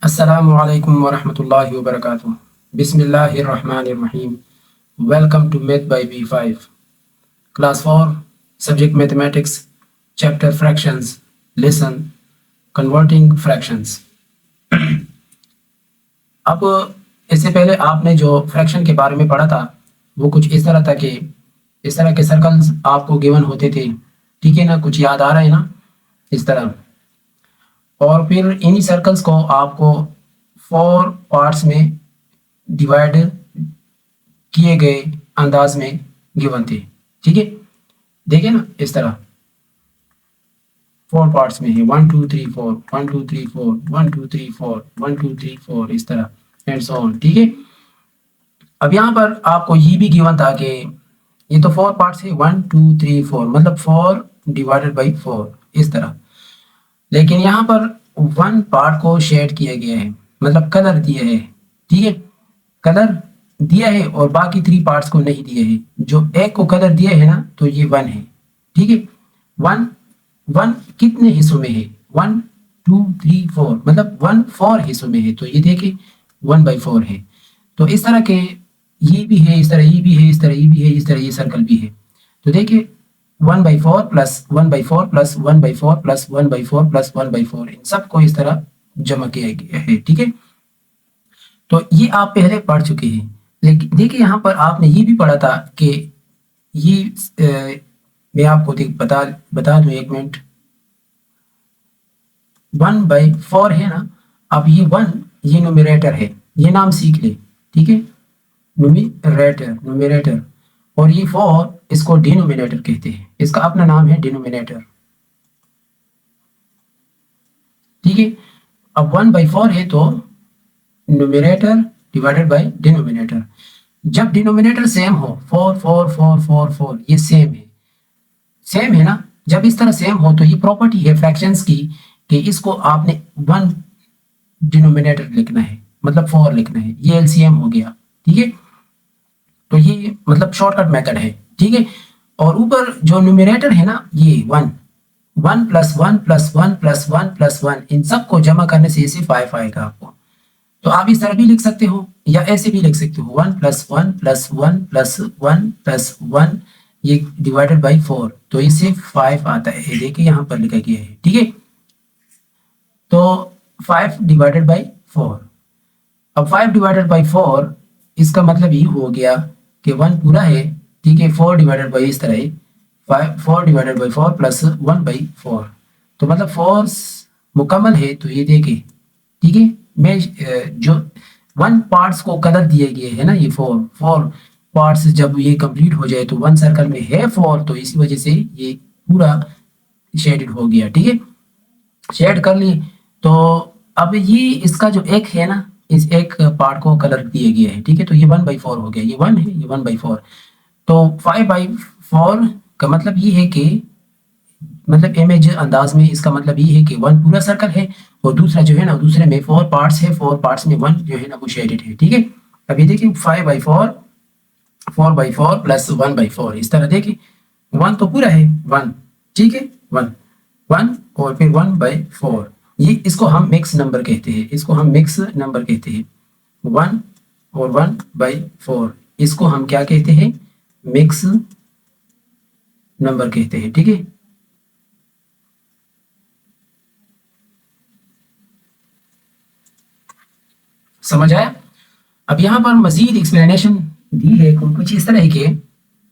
Assalamualaikum warahmatullahi wabarakatuh. Bismillahirrahmanirrahim. Welcome to Math by B5. Class 4, Subject Mathematics, Chapter Fractions, Lesson Converting Fractions. अब इससे पहले आपने जो fraction के बारे में पढ़ा था वो कुछ इस तरह था कि इस तरह के सर्कल्स आपको गिवन होते थे, ठीक है ना? कुछ याद आ रहा है ना? इस तरह, और फिर इन्हीं सर्कल्स को आपको 4 पार्ट्स में डिवाइड किए गए अंदाज में गिवन थे, ठीक है? देखिए ना, इस तरह 4 पार्ट्स में है, 1 2 3 4 1 2 3 4 1 2 3 4 1 2 3 4 इस तरह एंड सो ऑन, ठीक है? अब यहाँ पर आपको ये भी गिवन था कि ये तो 4 पार्ट्स है, 1 2 3 4 मतलब 4 डिवाइडेड बाई 4 इस तरह। लेकिन यहाँ पर 1 पार्ट को शेड किया गया है, मतलब कलर दिया है, ठीक है? कलर दिया है और बाकी 3 पार्ट्स को नहीं दिया है। जो एक को कलर दिया है ना, तो ये 1 है, ठीक है? 1 कितने हिस्सों में है? 1 2 3 4 मतलब 1 4 हिस्सों में है, तो ये देखिए 1/4 है। तो इस तरह के ये भी है, इस तरह ये भी है, इस तरह ये भी है, इस तरह ये सर्कल भी है। तो देखिए 1/4 प्लस 1/4 प्लस 1/4 प्लस 1/4 प्लस 1/4 इन सबको इस तरह जमा किया गया है, ठीक है? तो ये आप पहले पढ़ चुके हैं। लेकिन देखिए यहाँ पर आपने ये भी पढ़ा था कि ये मैं आपको बता दूं, एक मिनट। 1/4 है ना, अब ये 1 ये न्यूमरेटर है, ये नाम सीख ले, ठीक है? न्यूमरेटर और ये 4 इसको डिनोमिनेटर कहते हैं, इसका अपना नाम है डिनोमिनेटर, ठीक है? अब 1/4 है तो न्यूमरेटर डिवाइडेड बाय डिनोमिनेटर। जब डिनोमिनेटर सेम हो, 4 4 4 4 4 ये सेम है ना? जब इस तरह सेम हो तो ये प्रॉपर्टी है फ्रैक्शंस की कि इसको आपने 1 डिनोमिनेटर लिखना है, मतलब 4 लिखना है, ये एलसीएम हो गया, ठीक है? तो ये मतलब शॉर्टकट मेथड है, ठीक है? और ऊपर जो न्यूमरेटर है ना, ये 1 1 प्लस 1 प्लस 1 प्लस 1 प्लस 1 इन सबको जमा करने से इसे 5 आएगा आपको। तो आप इस तरह भी लिख सकते हो या ऐसे भी लिख सकते हो, 1 प्लस 1 प्लस 1 प्लस 1 प्लस 1 ये डिवाइडेड बाई 4, तो इससे 5 आता है। देखिए यहाँ पर लिखा गया है, ठीक है? तो 5 डिवाइडेड बाई 4। अब 5 डिवाइडेड बाई 4 इसका मतलब ये हो गया कि 1 पूरा है, ठीक है? 4 डिवाइडेड बाई इस तरह है, 4 डिवाइडेड बाई 4 प्लस 1/4, तो मतलब 4 मुकम्मल है। तो ये देखिए, ठीक है? मैं जो 1 पार्ट्स को कलर दिए गए है ना, ये 4 पार्ट्स जब ये कंप्लीट हो जाए तो 1 सर्कल में है 4, तो इसी वजह से ये पूरा शेडेड हो गया, ठीक है? शेड कर लिए। तो अब ये इसका जो एक है ना, इस एक पार्ट को कलर दिए गया है, ठीक है? तो ये 1/4 हो गया, ये 1 है, ये 1/4। तो 5/4 का मतलब ये है कि मतलब इमेज अंदाज में इसका मतलब ये है कि 1 पूरा सर्कल है और दूसरा जो है ना, दूसरे में 4 पार्ट्स है, 4 पार्ट्स में 1 जो है ना वो शेडेड है, ठीक है? अब ये देखिए 5/4 4/4 प्लस 1/4 इस तरह देखिए, 1 तो पूरा है 1, ठीक है? 1 और फिर 1/4, ये इसको हम मिक्स नंबर कहते हैं, इसको हम मिक्स नंबर कहते हैं। 1 और 1/4 इसको हम क्या कहते हैं? मिक्स नंबर कहते हैं, ठीक है? समझ आया? अब यहाँ पर मजीद एक्सप्लेनेशन दी है कुछ इस तरह के,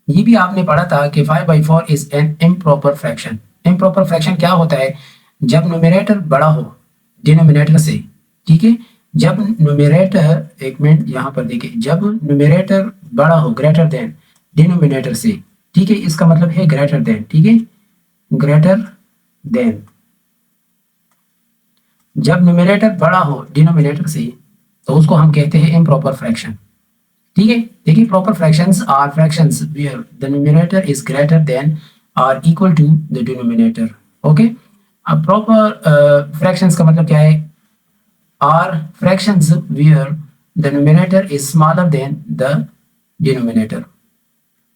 ये भी आपने पढ़ा था कि 5/4 is an improper fraction. Improper fraction क्या होता है? जब न्यूमरेटर बड़ा हो डिनोमिनेटर से, ठीक है? जब न्यूमरेटर, एक मिनट यहाँ पर देखिए, जब न्यूमरेटर बड़ा हो ग्रेटर देन डिनोमिनेटर से, ठीक है? इसका मतलब है ग्रेटर देन, ठीक है? ग्रेटर देन, जब न्यूमरेटर बड़ा हो डिनोमिनेटर से तो उसको हम कहते हैं इम्प्रॉपर फ्रैक्शन, ठीक है? देखिए, proper fractions are fractions where the numerator is greater than और equal to the denominator, okay? अब प्रॉपर फ्रैक्शंस का मतलब क्या है? Are fractions where the numerator is smaller than the denominator,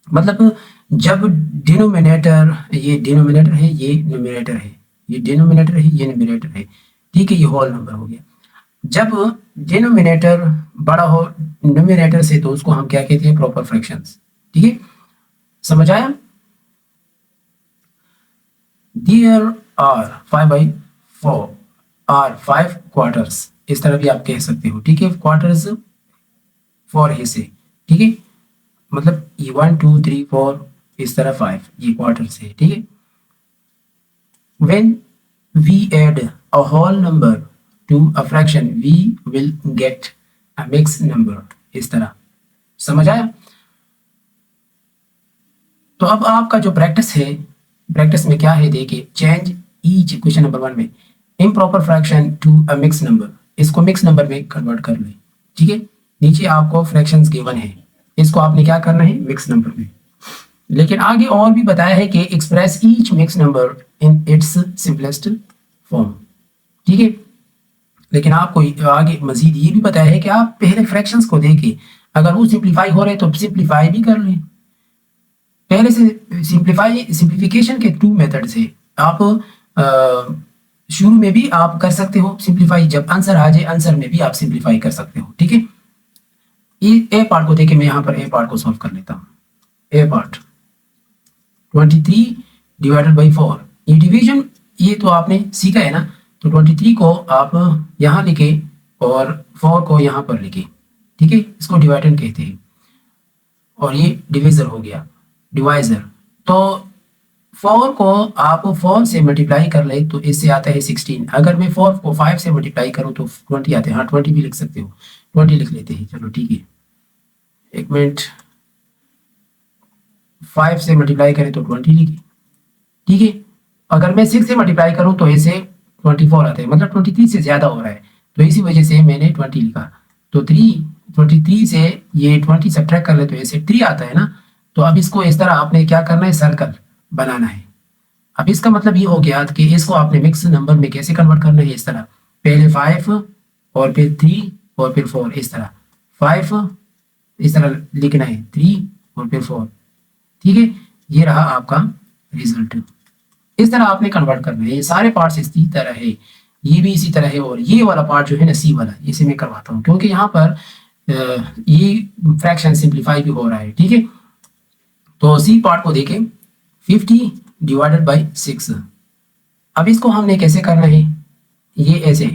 मतलब जब डिनोमिनेटर, ये डिनोमिनेटर है, ये न्यूमरेटर है, ये डिनोमिनेटर है, ये न्यूमरेटर है, ठीक है? ये होल नंबर हो गया। जब डिनोमिनेटर बड़ा हो न्यूमिनेटर से तो उसको हम क्या कहते हैं, प्रॉपर फ्रैक्शंस। ठीक है, समझ आया? देयर आर 5/4 आर 5 क्वार्टर्स, इस तरह भी आप कह सकते हो। ठीक है, क्वार्टर्स 4 हिस्से। ठीक है, मतलब ये 1 2 3 4 इस तरह 5 ये क्वार्टर्स है। ठीक है, when we add a whole number to a fraction we will get a mixed number, इस तरह। समझ आया? तो अब आपका जो प्रैक्टिस है, प्रैक्टिस में क्या है देखिए, चेंज ईच, क्वेश्चन नंबर 1 में, improper fraction to a mix number, इसको मिक्स नंबर में कन्वर्ट कर लें। ठीक है, नीचे आपको फ्रैक्शंस गिवन है, इसको आपने क्या करना है, मिक्स नंबर में। लेकिन आगे और भी बताया है कि express each mix number in its simplest form. ठीक है, लेकिन आपको आगे मजीद ये भी बताया है कि आप पहले फ्रैक्शंस को देखें, अगर वो सिंप्लीफाई हो रहे तो सिंप्लीफाई भी कर लें। पहले से सिंप्लीफिकेशन के 2 मेथड्स है। आप शुरू में भी आप कर सकते हो सिंप्लीफाई, जब आंसर आ जाए आंसर में भी आप सिंप्लीफाई कर सकते हो। ठीक है, ये ए पार्ट को देखें, मैं यहाँ पर ए पार्ट को सॉल्व कर लेता हूँ। ए पार्ट 23 डिवाइडेड बाई 4, ये डिवीजन ये तो आपने सीखा है ना, तो 23 को आप यहाँ लिखे और 4 को यहाँ पर लिखे। ठीक है, इसको डिवाइडेंड कहते हैं, और ये डिविजर हो गया, डिवाइजर। तो 4 को आप 4 से मल्टीप्लाई कर ले तो इससे आता है 16। अगर मैं 4 को 5 से मल्टीप्लाई करूँ तो 20 आते हैं। हाँ, 20 भी लिख सकते हो, 20 लिख लेते हैं। चलो ठीक है, एक मिनट, 5 से मल्टीप्लाई करें तो 20 लिखे। ठीक है, अगर मैं 6 से मल्टीप्लाई करूं तो इसे 24 आता है, मतलब 23 से ज़्यादा हो रहा है, तो इसी वजह से मैंने 20 लिखा। तो 23 से ये 20 सब्ट्रैक्ट कर ले तो इसे 3 आता है ना। तो अब इसको इस तरह आपने क्या करना है, सर्कल बनाना है। अब इसका मतलब ये हो गया कि इसको आपने मिक्स नंबर में कैसे कन्वर्ट करना है, इस तरह, पहले 5 और फिर 3 और फिर 4, इस तरह 5 इस तरह लिखना है, 3 और फिर 4। ठीक है, ये रहा आपका रिजल्ट। इस तरह आपने कन्वर्ट करना है। ये सारे पार्ट्स इसी तरह है, ये भी इसी तरह है, और ये वाला पार्ट जो है ना सी वाला, इसे मैं करवाता हूँ क्योंकि यहाँ पर ये फ्रैक्शन सिंप्लीफाई भी हो रहा है। ठीक है, तो सी पार्ट को देखें, 50 डिवाइडेड बाई 6। अब इसको हमने कैसे करना है, ये ऐसे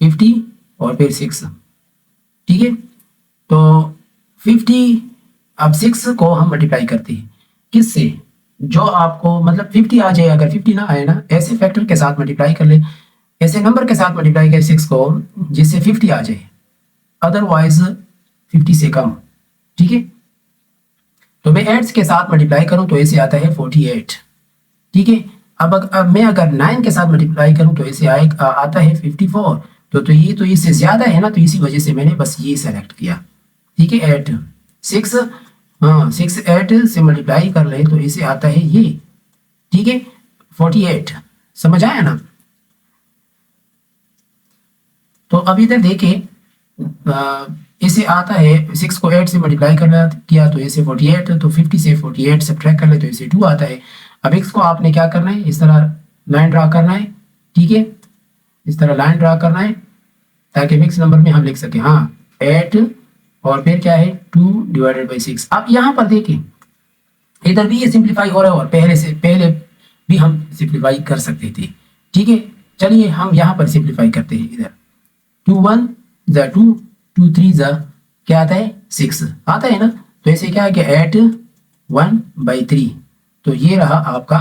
50 और फिर 6। ठीक है, तो 50, अब 6 को हम मल्टीप्लाई करते हैं किससे, जो आपको मतलब 50 आ जाए, अगर 50 ना आए ना, ऐसे फैक्टर के साथ मल्टीप्लाई कर ले, ऐसे नंबर के साथ मल्टीप्लाई करें 6 को जिससे 50 आ जाए, अदरवाइज 50 से कम। ठीक है, तो मैं 8 के साथ मल्टीप्लाई करूं तो ऐसे आता है 48। ठीक है, अब मैं अगर 9 के साथ मल्टीप्लाई करूं तो ऐसे आता है 54। तो ये तो इससे ज़्यादा है ना, तो इसी वजह से मैंने बस ये सेलेक्ट किया। ठीक है, 8 6, हाँ 6 8 से मल्टीप्लाई कर ले तो इसे आता है ये। ठीक है, 48। समझ आया ना? तो अब इधर देखिए, इसे आता है 6 को 8 से मल्टीप्लाई करना किया तो इसे 48, तो 50 से 48 सब्ट्रैक्ट कर ले तो इसे 2 आता है। अब x को आपने क्या करना है, इस तरह लाइन ड्रा करना है। ठीक है, इस तरह लाइन ड्रा करना है ताकि मिक्स नंबर में हम लिख सके। हाँ, 8 और फिर क्या है 2 डिवाइडेड बाई 6। अब यहाँ पर देखें, इधर भी ये सिंप्लीफाई हो रहा है और पहले भी हम सिंप्लीफाई कर सकते थे। ठीक है, चलिए हम यहाँ पर सिंप्लीफाई करते हैं। इधर 2 1 ज़ा 2, 2 3 ज़ा क्या आता है 6 आता है ना, तो ऐसे क्या है कि 8 1/3। तो ये रहा आपका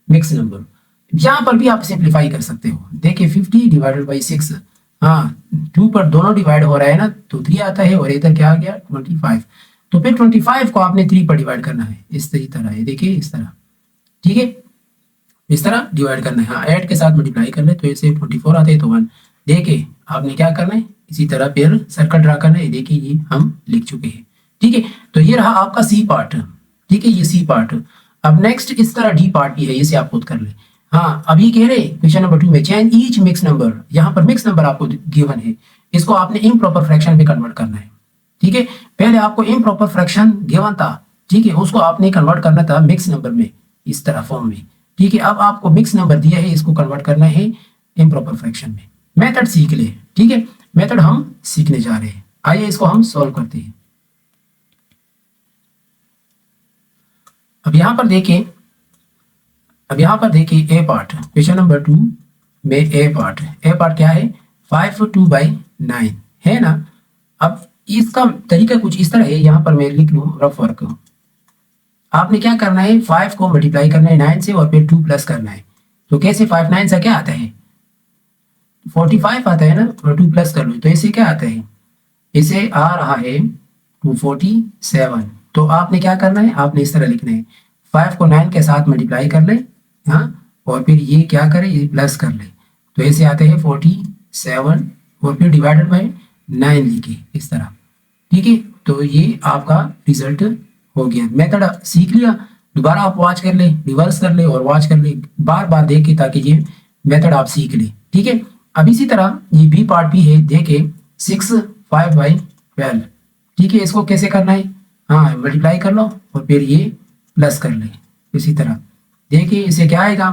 मिक्स नंबर। यहाँ पर भी आप सिंप्लीफाई कर सकते हो। देखिए 50 डिवाइडेड बाई 6, हाँ 2 पर दोनों डिवाइड हो रहा है ना, तो 3 आता है, और इधर क्या आ गया 25। तो फिर 25 को आपने 3 पर डिवाइड करना है, इस तरह है, देखिए इस तरह। ठीक है, इस तरह डिवाइड करना है। हाँ, 8 के साथ मल्टीप्लाई कर ले तो इसे 24 आते हैं, तो 1। देखिए आपने क्या करना है, इसी तरह फिर सर्कल ड्रा करना है। देखिए ये हम लिख चुके हैं। ठीक है, तो ये रहा आपका सी पार्ट। ठीक है, ये सी पार्ट। अब नेक्स्ट इस तरह डी पार्ट भी है, इसे आप खुद कर ले। हाँ, अब ये कह रहे क्वेश्चन नंबर 2 में चेंज ईच मिक्स नंबर, यहाँ पर मिक्स नंबर आपको गिवन है, इसको आपने इम्प्रॉपर फ्रैक्शन में कन्वर्ट करना है। ठीक है, पहले आपको इम्प्रॉपर फ्रैक्शन गिवन था, ठीक है, उसको आपने कन्वर्ट करना था मिक्स नंबर में, इस तरह फॉर्म में। ठीक है, अब आपको मिक्स नंबर दिया है, इसको कन्वर्ट करना है इम्प्रॉपर फ्रैक्शन में। मेथड सीख ले। ठीक है, मेथड हम सीखने जा रहे हैं। आइए इसको हम सॉल्व करते हैं। अब यहाँ पर देखिए, ए पार्ट, क्वेश्चन नंबर 2 में ए पार्ट क्या है, 5/2/9 है ना। अब इसका तरीका कुछ इस तरह है, यहाँ पर मैं लिख लूँ रफ वर्क। आपने क्या करना है, 5 को मल्टीप्लाई करना है 9 से और फिर 2 प्लस करना है। तो कैसे, 5 9 से क्या आता है, 45 आता है ना, और 2 प्लस कर लो तो इसे क्या आता है, इसे आ रहा है 247। तो आपने क्या करना है, आपने इस तरह लिखना है, 5 को 9 के साथ मल्टीप्लाई कर ले, हाँ, और फिर ये क्या करे, ये प्लस कर ले, तो ऐसे आते हैं 47 और फिर डिवाइडेड बाय 9 लिखे इस तरह। ठीक है, तो ये आपका रिजल्ट हो गया। मेथड सीख लिया, दोबारा आप वॉच कर ले, रिवर्स कर ले और वॉच कर ले, बार बार देख के, ताकि ये मेथड आप सीख ले। ठीक है, अब इसी तरह ये बी पार्ट भी है, देखे 6/5/12। ठीक है, इसको कैसे करना है, हाँ, मल्टीप्लाई कर लो और फिर ये प्लस कर ले इसी तरह। देखिए इसे क्या आएगा,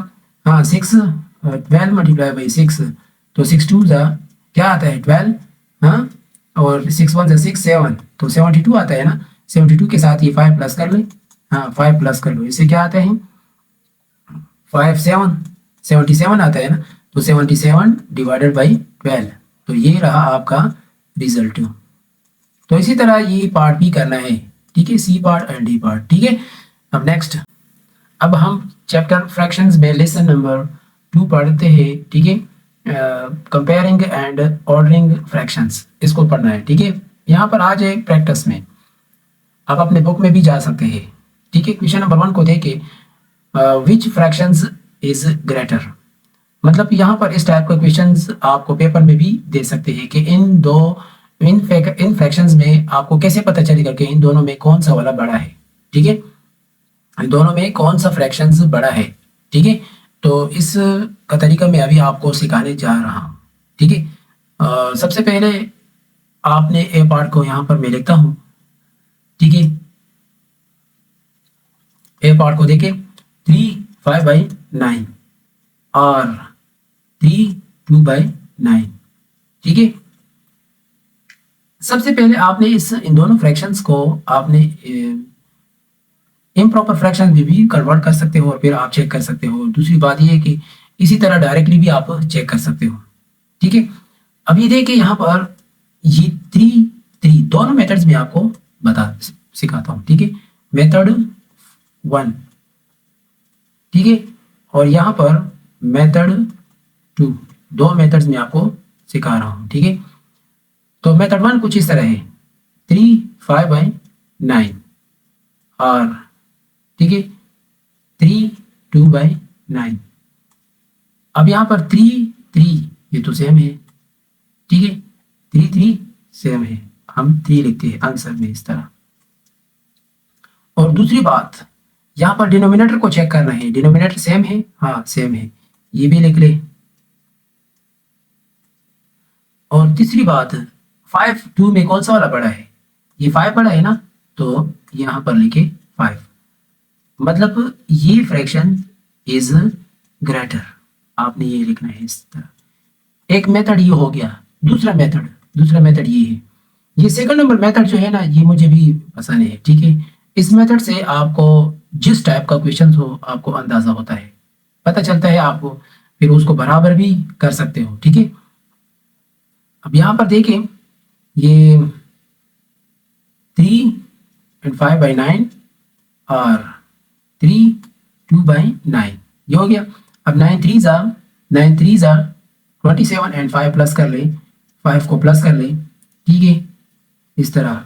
हाँ, 12 मल्टीप्लाई बाई 6, तो 6 2 क्या आता है 12, हाँ, और 6 1 6 7, तो 72 आता है ना। 72 के साथ ये 5 प्लस कर ले, हाँ, 5 प्लस कर लो, इससे क्या आता है 5 7 77 आता है ना। तो 77 डिवाइडेड बाई 12, तो ये रहा आपका रिजल्ट। तो इसी तरह ये पार्ट भी करना है। ठीक है, C part and D part. ठीक है, अब नेक्स्ट, अब हम चैप्टर फ्रैक्शंस में लेसन नंबर 2 पढ़ते हैं। ठीक है, कंपेयरिंग एंड ऑर्डरिंग फ्रैक्शंस, इसको पढ़ना है। ठीक है, यहाँ पर आ जाए प्रैक्टिस में, आप अपने बुक में भी जा सकते हैं। ठीक है, क्वेश्चन नंबर 1 को देखे, विच फ्रैक्शंस इज ग्रेटर। मतलब यहाँ पर इस टाइप का क्वेश्चंस आपको पेपर में भी दे सकते हैं कि इन फ्रैक्शंस में आपको कैसे पता चलेगा कि इन दोनों में कौन सा वाला बड़ा है। ठीक है, इन दोनों में कौन सा फ्रैक्शंस बड़ा है। ठीक है, तो इस का तरीका मैं अभी आपको सिखाने जा रहा हूँ। ठीक है, सबसे पहले आपने ए पार्ट को यहाँ पर मैं लिखता हूँ। ठीक है, ए पार्ट को देखें, 3/5/9 और 3/2/9। ठीक है, सबसे पहले आपने इन दोनों फ्रैक्शंस को आपने इम्प्रॉपर फ्रैक्शन में भी कन्वर्ट कर सकते हो और फिर आप चेक कर सकते हो। दूसरी बात ये है कि इसी तरह डायरेक्टली भी आप चेक कर सकते हो। ठीक है, अब ये देखिए यहाँ पर ये 3 दोनों मेथड्स में आपको सिखाता हूँ। ठीक है, मेथड 1, ठीक है, और यहाँ पर मेथड 2, दो मेथड्स में आपको सिखा रहा हूँ। ठीक है, तो मेथड 1 कुछ इस तरह है, 3/5/9 और ठीक है 3/2/9। अब यहाँ पर 3 ये तो सेम है। ठीक है, 3 सेम है, हम 3 लिखते हैं आंसर में इस तरह। और दूसरी बात, यहाँ पर डिनोमिनेटर को चेक करना है, डिनोमिनेटर सेम है, हाँ सेम है, ये भी लिख ले। और तीसरी बात, 5 2 में कौन सा वाला बड़ा है, ये 5 बड़ा है ना, तो यहाँ पर लिखे 5, मतलब ये फ्रैक्शन इज ग्रेटर, आपने ये लिखना है इस तरह। एक मेथड ये हो गया। दूसरा मेथड ये है, ये सेकंड नंबर मेथड जो है ना, ये मुझे भी पसंद है। ठीक है, इस मेथड से आपको जिस टाइप का क्वेश्चन हो आपको अंदाजा होता है, पता चलता है आपको, फिर उसको बराबर भी कर सकते हो। ठीक है, अब यहाँ पर देखें, ये 3/5/9 और 3/2/9 ये हो गया। अब 9 3 27 एंड 5 प्लस कर ले, 5 को प्लस कर ले। ठीक है, इस तरह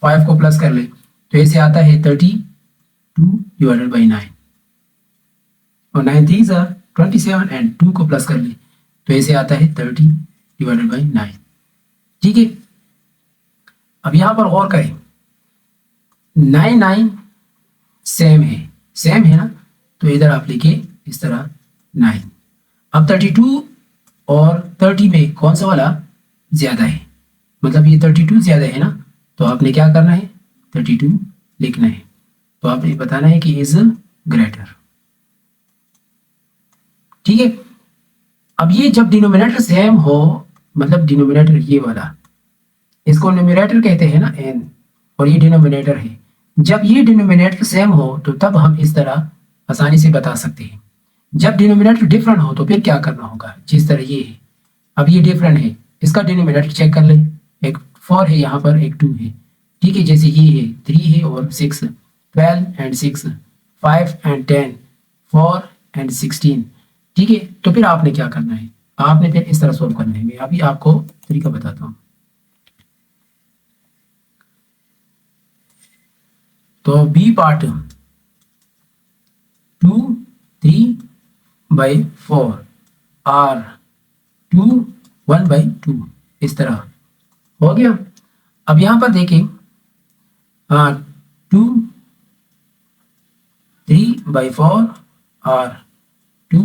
5 को प्लस कर ले, तो ऐसे आता है 32/9 और 9 3 27 एंड 2 को प्लस कर ले, तो ऐसे आता है 30/9। ठीक है, अब यहाँ पर गौर करें, 9 सेम है ना, तो इधर आप लिखिए इस तरह 9। अब 32 और 30 में कौन सा वाला ज्यादा है, मतलब ये 32 ज्यादा है ना, तो आपने क्या करना है 32 लिखना है, तो आपने बताना है कि इज ग्रेटर। ठीक है, अब ये जब डिनोमिनेटर सेम हो मतलब डिनोमिनेटर ये वाला, इसको न्यूमरेटर कहते हैं ना n, और ये डिनोमिनेटर है। जब ये डिनोमिनेटर सेम हो तो तब हम इस तरह आसानी से बता सकते हैं। जब डिनोमिनेटर डिफरेंट हो तो फिर क्या करना होगा, जिस तरह ये है, अब ये डिफरेंट है, इसका डिनोमिनेटर चेक कर ले, एक 4 है यहाँ पर, एक 2 है, ठीक है। जैसे ये है 3 है और 6, 12 एंड 6, 5 एंड 10, 4 एंड 16, ठीक है। तो फिर आपने क्या करना है, आपने फिर इस तरह सोल्व करना है। मैं अभी आपको तरीका बताता हूँ। तो बी पार्ट 2 3/4 आर 2 1/2, इस तरह हो गया। अब यहाँ पर देखिए, हाँ 2 3/4 आर 2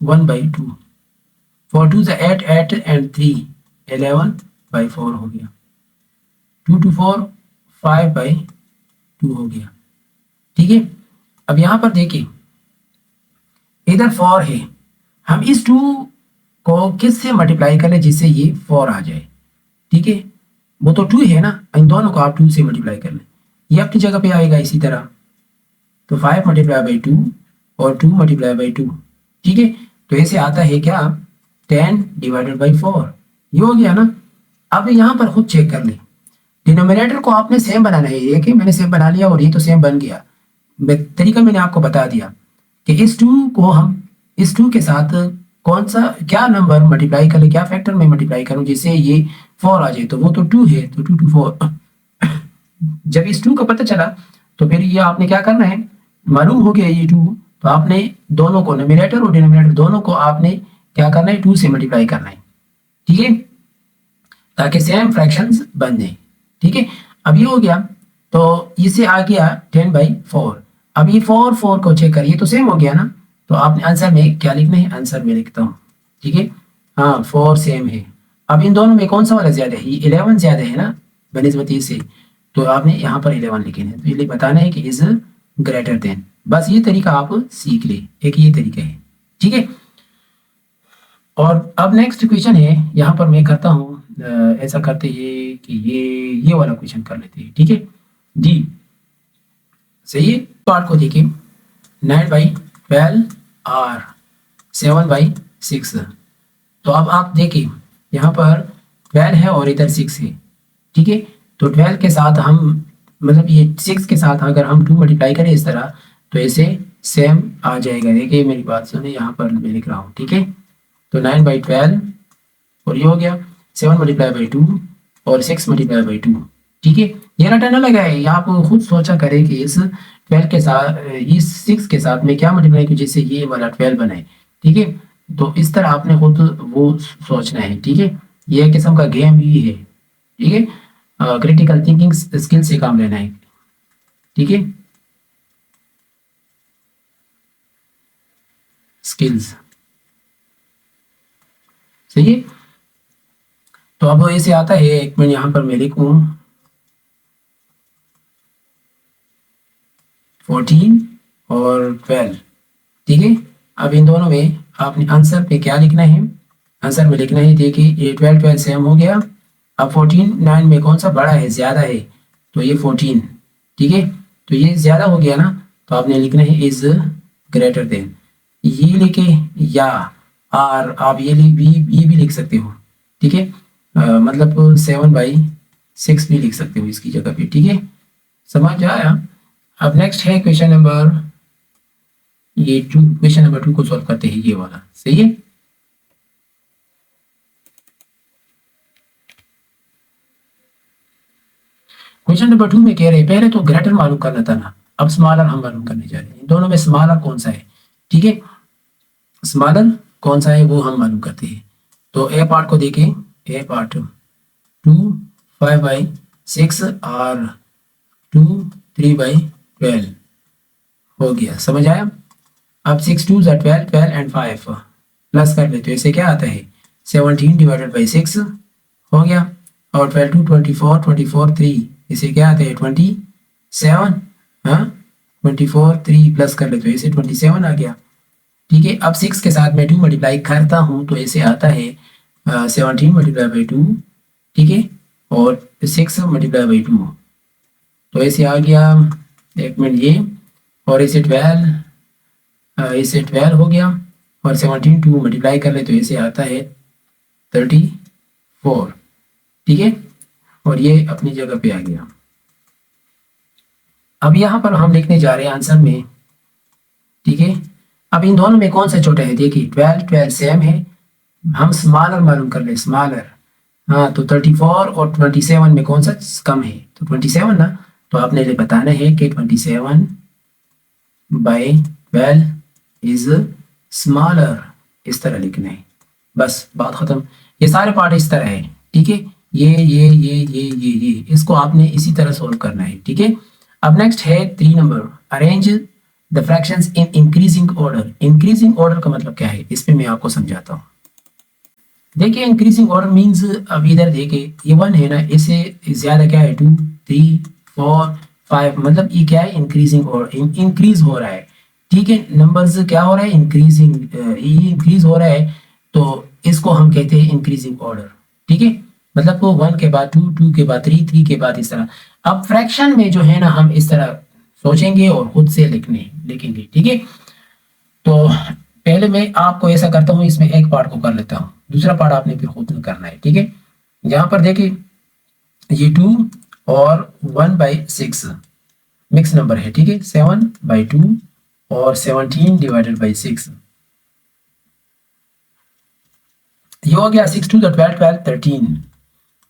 1/2, 4 2 से 8 8 एंड 3 11/4 हो गया। 2 2 4 5/2 हो गया, ठीक है। अब यहाँ पर देखिए, इधर 4 है, हम इस 2 को किससे मल्टीप्लाई कर ले जिससे ये 4 आ जाए, ठीक है। वो तो 2 है ना, इन दोनों को आप 2 से मल्टीप्लाई कर लें, ये अपनी जगह पे आएगा इसी तरह। तो 5 मल्टीप्लाई बाई 2 और 2 मल्टीप्लाई बाई 2, ठीक है। तो ऐसे आता है क्या, 10 डिवाइडेड बाई 4, ये हो गया ना। अब यहाँ पर खुद चेक कर ले, डिनोमिनेटर को आपने सेम बनाना है, ये कि मैंने सेम बना लिया और ये तो सेम बन गया। तरीका मैंने आपको बता दिया कि इस 2 को हम इस 2 के साथ कौन सा क्या नंबर मल्टीप्लाई कर ले, क्या फैक्टर में मल्टीप्लाई करूं जिससे ये 4 आ जाए। तो वो तो 2 है, तो 2 2 4 जब इस 2 का पता चला तो फिर ये आपने क्या करना है, मालूम हो गया ये 2, तो आपने दोनों को, न्यूमरेटर और डिनोमिनेटर दोनों को आपने क्या करना है, 2 से मल्टीप्लाई करना है, ठीक है, ताकि सेम फ्रैक्शंस बन जाए, ठीक है। अब ये हो गया, तो इससे आ गया 10/4। अब ये 4 4 को चेक करिए तो सेम हो गया ना। तो आपने आंसर में क्या लिखना है, आंसर में लिखता हूँ, ठीक है। हाँ 4 सेम है। अब इन दोनों में कौन सा वाला ज्यादा है, ये 11 ज्यादा है ना बनिस्बत से, तो आपने यहाँ पर 11 लिखे हैं। तो ये बताना है कि इज ग्रेटर देन, बस ये तरीका आप सीख ले, एक ये तरीका है, ठीक है। और अब नेक्स्ट क्वेश्चन है, यहाँ पर मैं करता हूँ ऐसा करते हैं कि ये वाला क्वेश्चन कर लेते हैं, ठीक है। डी सही है। पार्ट को देखिए, 9/12 आर 7/6। तो अब आप देखिए यहाँ पर 12 है और इधर 6 है, ठीक है। तो 12 के साथ हम, मतलब ये 6 के साथ अगर हम 2 मल्टीप्लाई करें इस तरह, तो ऐसे सेम आ जाएगा। देखिए मेरी बात सुने, यहाँ पर मैं लिख रहा हूँ, ठीक है। तो 9/12 और ये हो गया 7 मल्टीप्लाई बाई 2 और 6 मल्टीप्लाई बाई 2, ठीक है। ये रटा ना लगा है, आप खुद सोचा करें कि इस 12 के साथ, इस 6 के साथ में क्या मल्टीप्लाई की जिससे ये वाला 12 बनाए, ठीक है। तो इस तरह आपने खुद वो सोचना है, ठीक है। ये एक किस्म का गेम ही है, ठीक है। क्रिटिकल थिंकिंग स्किल से काम लेना है, ठीक है, स्किल्स, सही है। तो अब ऐसे आता है, एक मिनट यहाँ पर मैं लिखूं 14 और 12, ठीक है। अब इन दोनों में आपने आंसर पे क्या लिखना है, आंसर में लिखना है, देखिए ये 12 सेम हो गया। अब 14 9 में कौन सा बड़ा है, ज्यादा है, तो ये 14, ठीक है। तो ये ज्यादा हो गया ना, तो आपने लिखना है इज ग्रेटर देन, ये लिखे या आर, आप ये भी लिख सकते हो, ठीक है। मतलब 7/6 भी लिख सकते हो इसकी जगह पे, ठीक है, समझ आया। अब नेक्स्ट है क्वेश्चन नंबर, ये 2, क्वेश्चन नंबर 2 को सॉल्व करते हैं, ये वाला सही है। क्वेश्चन नंबर 2 में कह रहे हैं, पहले तो ग्रेटर मालूम करना था ना, अब स्मॉलर हम मालूम करने जा रहे हैं। इन दोनों में स्मॉलर कौन सा है, ठीक है, स्मॉलर कौन सा है वो हम मालूम करते हैं। तो ए पार्ट को देखें, ए पार्ट 2 5/6 और 2 3/12 हो गया, समझ आया। अब 6 2 12 12 एंड 5 प्लस कर लेते, इसे क्या आता है 17 डिवाइडेड बाई 6 हो गया, और 12 2 24 24 3, इसे क्या आता है 27, हाँ 24 3 प्लस कर लेते, इसे 27 आ गया, ठीक है। अब 6 के साथ मैं 2 मल्टीप्लाई करता हूँ तो ऐसे आता है 17 मल्टीप्लाई बाई 2, ठीक है, और 6 मल्टीप्लाई बाई 2, तो ऐसे आ गया, एक मिनट ये, और इसे 12 हो गया, और 17 2 मल्टीप्लाई कर ले तो ऐसे आता है 34, ठीक है, और ये अपनी जगह पे आ गया। अब यहाँ पर हम लिखने जा रहे हैं आंसर में, ठीक है। अब इन दोनों में कौन सा छोटा है, देखिए 12 सेम है, हम स्मॉलर मालूम कर ले, स्मॉलर, हाँ, तो 34 और 27 में कौन सा कम है, तो 27 ना, तो आपने ये बताना है कि 27 बाई 12 इज स्मॉलर, इस तरह लिखना है, बस बात खत्म। ये सारे पार्ट इस तरह है, ठीक है, ये इसको आपने इसी तरह सोल्व करना है, ठीक है। अब नेक्स्ट है 3 number, arrange the fractions in increasing order. Increasing order का मतलब क्या है, इस पे मैं आपको समझाता हूँ। देखिए इंक्रीजिंग ऑर्डर मीन्स, अब इधर देखिए ये 1 है ना, इससे ज्यादा क्या है 2 3 4 5, मतलब ये क्या है, इंक्रीजिंग ऑर्डर, इंक्रीज हो रहा है, ठीक है, नंबर्स क्या हो रहा है, इंक्रीजिंग, ये इंक्रीज हो रहा है, तो इसको हम कहते हैं इंक्रीजिंग ऑर्डर, ठीक है, मतलब वो 1 के बाद 2, 2 के बाद 3, 3 के बाद इस तरह। अब फ्रैक्शन में जो है ना, हम इस तरह सोचेंगे और खुद से लिखेंगे, ठीक है। तो पहले मैं आपको ऐसा करता हूँ, इसमें एक पार्ट को कर लेता हूँ, दूसरा पार्ट आपने फिर खुद में करना है, ठीक है। यहाँ पर देखिए ये 2 और 1/6 मिक्स नंबर है, ठीक है, 7/2 और 17 डिवाइडेड बाई 6, ये हो गया 6 2 12 12 13,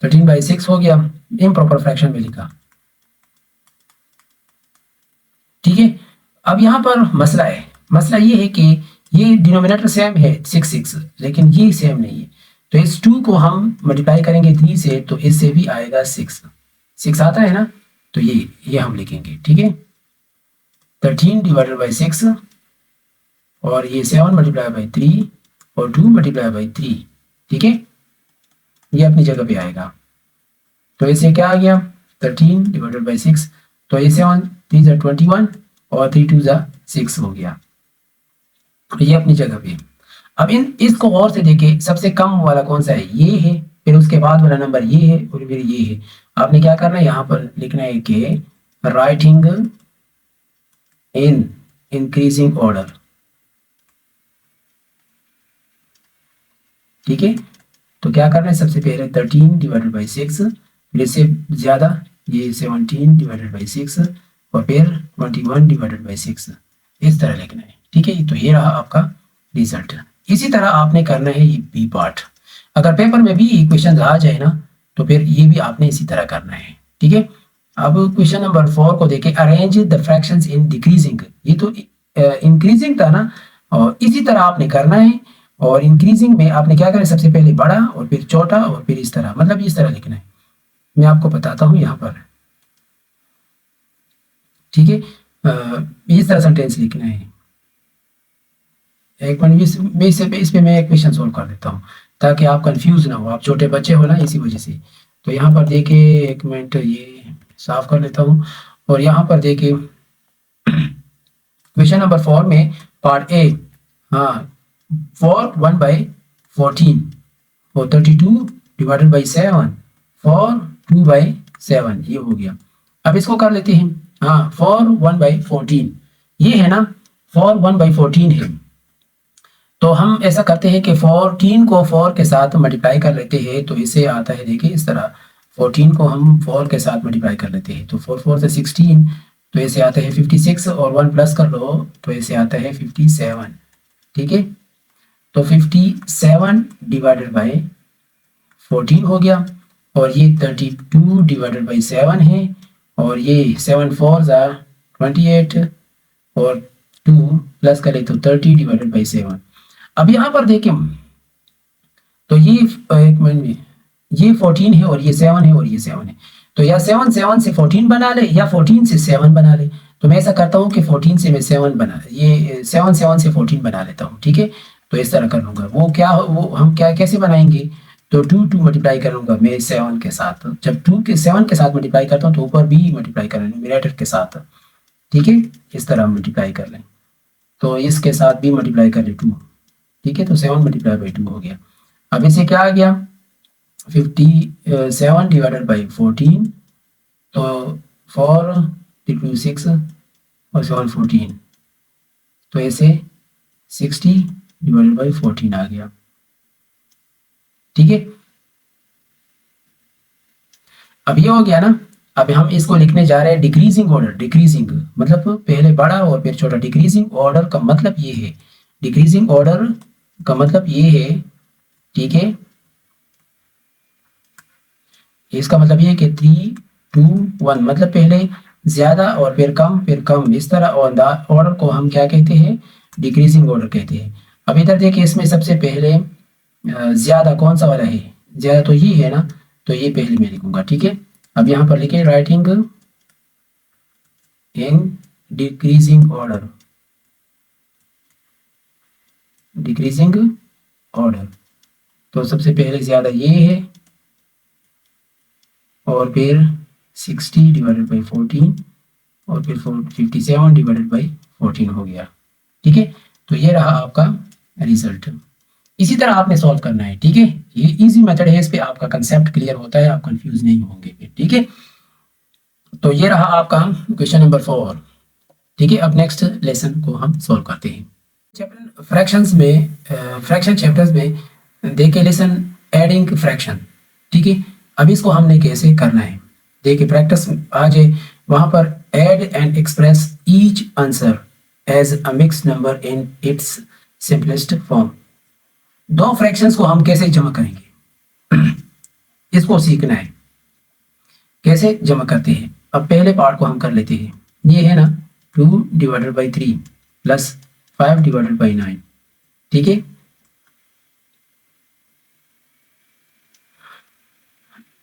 13/6 हो गया, इम्प्रॉपर फ्रैक्शन में लिखा, ठीक है। अब यहाँ पर मसला ये है कि ये डिनोमिनेटर सेम है 6 6, लेकिन ये सेम नहीं है, तो इस 2 को हम मल्टीप्लाई करेंगे 3 से, तो इससे भी आएगा 6 आता है ना, तो ये हम लिखेंगे, ठीक है, 13 डिवाइडेड बाई 6, और ये 7 मल्टीप्लाई बाई 3 और 2 मल्टीप्लाई बाई 3, ठीक है, ये अपनी जगह पे आएगा, तो इसे क्या आ गया 13 डिवाइडेड बाई 6, तो ये 7 3 जा 21 और 3 2 जा 6 हो गया, ये अपनी जगह पे। अब इसको और से देखें, सबसे कम वाला कौन सा है, ये है, फिर उसके बाद वाला नंबर ये है, और फिर ये है। आपने क्या करना है, यहाँ पर लिखना है कि राइटिंग इन इंक्रीजिंग ऑर्डर, ठीक है, तो क्या करना है, सबसे पहले 13 डिवाइडेड बाई 6, फिर इससे ज्यादा ये 17 डिवाइडेड बाई 6, और फिर 21 डिवाइडेड बाई 6, इस तरह लिखना है, ठीक है। तो ये रहा आपका रिजल्ट। इसी तरह आपने करना है ये बी पार्ट, अगर पेपर में भी क्वेश्चन आ जाए ना, तो फिर ये भी आपने इसी तरह करना है, ठीक है। अब क्वेश्चन नंबर 4 को देखें, arrange the fractions in decreasing, ये तो इंक्रीजिंग था ना, और इसी तरह आपने करना है, और इंक्रीजिंग में आपने क्या करना है, सबसे पहले बड़ा और फिर छोटा और फिर इस तरह, मतलब इस तरह लिखना है, मैं आपको बताता हूँ यहाँ पर, ठीक है, इस तरह सेंटेंस लिखना है। एक मिनट, इस पे मैं एक क्वेश्चन सोल्व कर देता हूँ, ताकि आप कंफ्यूज ना हो, आप छोटे बच्चे हो ना, इसी वजह से। तो यहाँ पर देखिए, एक मिनट ये साफ कर लेता हूँ, और यहाँ पर देखिए क्वेश्चन नंबर 4 में पार्ट ए, हाँ, 4 1/14 और 32 डिवाइडेड बाई 7 4 2/7, ये हो गया। अब इसको कर लेते हैं, हाँ, 4 1/14 ये है ना, 4 1/14 है, तो हम ऐसा करते हैं कि 14 को 4 के साथ मल्टीप्लाई कर लेते हैं, तो इसे आता है, देखिए इस तरह, 14 को हम 4 के साथ मल्टीप्लाई कर लेते हैं, तो 4 4 से 16, तो ऐसे आता है 56, और 1 प्लस कर लो तो ऐसे आता है 57, ठीक है, तो 57 डिवाइडेड बाई 14 हो गया, और ये 32 डिवाइडेड बाई 7 है, और ये 7 4 जा 28, और 2 प्लस करें तो 30 डिवाइडेड बाई 7। अब यहाँ पर देखें, तो ये एक मिनट में ये 14 है, और ये 7 है, और ये 7 है, तो या 7 7 से 14 बना ले, या 14 से 7 बना ले, तो मैं ऐसा करता हूँ कि 14 से मैं 7 बना, ये 7 7 से 14 बना लेता हूँ, ठीक है, तो इस तरह कर लूँगा। वो क्या, वो हम क्या कैसे बनाएंगे, तो 2 2 मल्टीप्लाई करूँगा मैं 7 के साथ, जब 2 के 7 के साथ मल्टीप्लाई करता हूँ तो ऊपर भी मल्टीप्लाई कर लें न्यूमरेटर के साथ, ठीक है, इस तरह मल्टीप्लाई कर लें, तो इसके साथ भी मल्टीप्लाई कर ले 2, ठीक है, तो 7 मल्टीप्लाई बाई 2 हो गया। अब इसे क्या आ गया 57 डिवाइडेड बाई 14, तो 4 3 6 और 7 14, तो ऐसे 60 डिवाइडेड बाई 14 आ गया। ठीक है, अब ये हो गया ना। अब हम इसको लिखने जा रहे हैं डिक्रीजिंग ऑर्डर। डिक्रीजिंग मतलब पहले बड़ा और फिर छोटा। डिक्रीजिंग ऑर्डर का मतलब ये है, डिक्रीजिंग ऑर्डर का मतलब ये है, ठीक है, इसका मतलब ये है कि 3 2 1, मतलब पहले ज्यादा और फिर कम इस तरह ऑर्डर को हम क्या कहते हैं, डिक्रीजिंग ऑर्डर कहते हैं। अब इधर देखिए, इसमें सबसे पहले ज्यादा कौन सा वाला है, ज्यादा तो ये है ना, तो ये पहले मैं लिखूंगा। ठीक है, अब यहाँ पर लिखे writing in decreasing order, decreasing order. तो सबसे पहले ज्यादा ये है और फिर 60 डिवाइडेड बाई 14 और फिर 57 डिवाइडेड बाई 14 हो गया। ठीक है, तो ये रहा आपका रिजल्ट। इसी तरह आपने सॉल्व करना है। ठीक है, ये इजी मेथड है, इस पे आपका कंसेप्ट क्लियर होता है, आप कंफ्यूज नहीं होंगे फिर। ठीक है, तो ये रहा आपका क्वेश्चन नंबर 4। ठीक है, अब नेक्स्ट लेसन को हम सॉल्व करते हैं। चैप्टर फ्रैक्शंस में, फ्रैक्शन चैप्टर्स में देखिए लेसन एडिंग फ्रैक्शन। ठीक है, अब इसको हमने कैसे करना है, देखिए प्रैक्टिस आ जाए वहां पर। Add and express each answer as a mix number in its simplest form. दो फ्रैक्शंस को हम कैसे जमा करेंगे इसको सीखना है, कैसे जमा करते हैं। अब पहले पार्ट को हम कर लेते हैं। ये है ना 2 divided by 3 plus 5 divided by 9। ठीक है,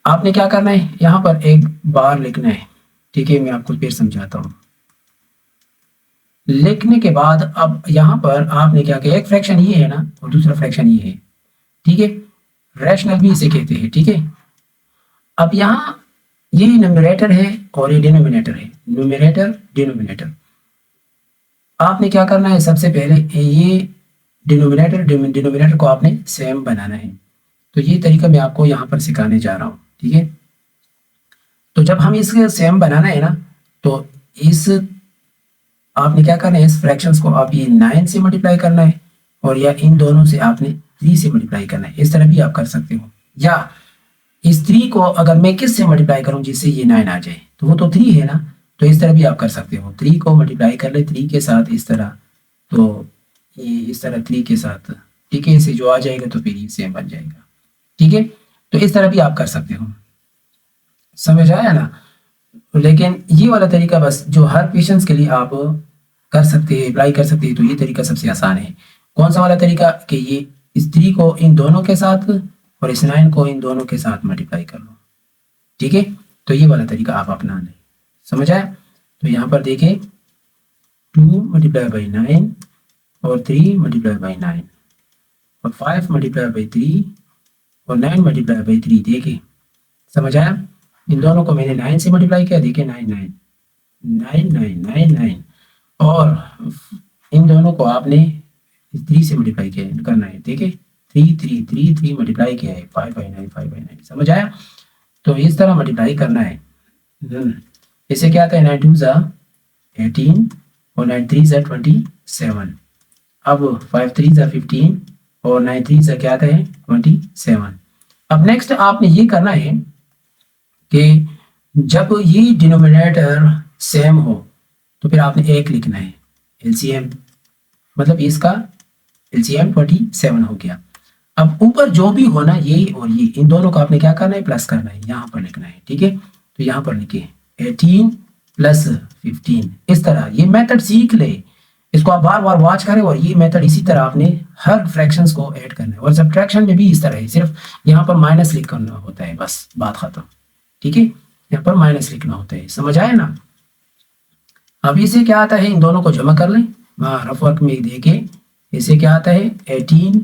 आपने क्या करना है, यहाँ पर एक बार लिखना है। ठीक है, मैं आपको फिर समझाता हूँ। लिखने के बाद अब यहाँ पर आपने क्या किया, एक फ्रैक्शन ये है ना और दूसरा फ्रैक्शन ये है। ठीक है, रैशनल भी इसे कहते हैं। ठीक है, अब यहाँ ये न्यूमरेटर है और ये डिनोमिनेटर है, न्यूमरेटर डिनोमिनेटर। आपने क्या करना है, सबसे पहले ये डिनोमिनेटर को आपने सेम बनाना है। तो ये तरीका मैं आपको यहाँ पर सिखाने जा रहा हूँ। ठीक है, तो जब हम इसके सेम बनाना है ना, तो इस आपने क्या करना है, इस फ्रैक्शंस को आप ये 9 से मल्टीप्लाई करना है और या इन दोनों से आपने 3 से मल्टीप्लाई करना है। इस तरह भी आप कर सकते हो, या इस 3 को अगर मैं किस से मल्टीप्लाई करूं जिससे ये 9 आ जाए, तो वो तो 3 है ना, तो इस तरह भी आप कर सकते हो। 3 को मल्टीप्लाई कर ले 3 के साथ इस तरह, तो ये इस तरह 3 के साथ, ठीक है, इसे जो आ जाएगा तो फिर ये सेम बन जाएगा। ठीक है, तो इस तरह भी आप कर सकते हो। समझ आया ना। लेकिन ये वाला तरीका बस जो हर पेशेंस के लिए आप कर सकते हैं, अप्लाई कर सकते हैं, तो ये तरीका सबसे आसान है। कौन सा वाला तरीका, कि ये इस 3 को इन दोनों के साथ और इस 9 को इन दोनों के साथ मल्टीप्लाई कर लो। ठीक है, तो ये वाला तरीका आप अपना लें। समझ आया। तो यहाँ पर देखें 2 मल्टीप्लाई बाई 9 और 3 मल्टीप्लाई बाई 9 और 5 मल्टीप्लाई बाई 3 और 9 मल्टीप्लाई बाई 3। देखें, समझ आया। इन दोनों को मैंने 9 से मल्टीप्लाई किया, देखिए 9 9 9 9 9 9, और इन दोनों को आपने 3 से मल्टीप्लाई किया करना है। देखिए 3 3 3 3 मल्टीप्लाई किया है, 5 बाई 9 5 बाई 9। समझ आया। तो इस तरह मल्टीप्लाई करना है। इसे क्या आता है, 9 2 ज़ा 18 और 9 3 ज़ा 27। अब 5 3 ज़ा 15 और 9 3 ज़ा क्या आता है 27। अब नेक्स्ट आपने ये करना है कि जब ये डिनोमिनेटर सेम हो तो फिर आपने 1 लिखना है। एलसीएम मतलब इसका एलसीएम 27 हो गया। अब ऊपर जो भी होना, ये और ये, इन दोनों को आपने क्या करना है, प्लस करना है, यहाँ पर लिखना है। ठीक है, तो यहाँ पर लिखिए 18 प्लस 15। इस तरह ये मेथड सीख ले, इसको आप बार बार वॉच करें, और ये मेथड इसी तरह आपने हर फ्रैक्शंस को ऐड करना है। और सब्ट्रैक्शन में भी इस तरह है, सिर्फ यहाँ पर माइनस लिख करना होता है, बस बात खत्म। ठीक है, यहाँ पर माइनस लिखना होता है। समझ आया ना। अब इसे क्या आता है, इन दोनों को जमा कर लें। रफ वर्क में देखें, इसे क्या आता है 18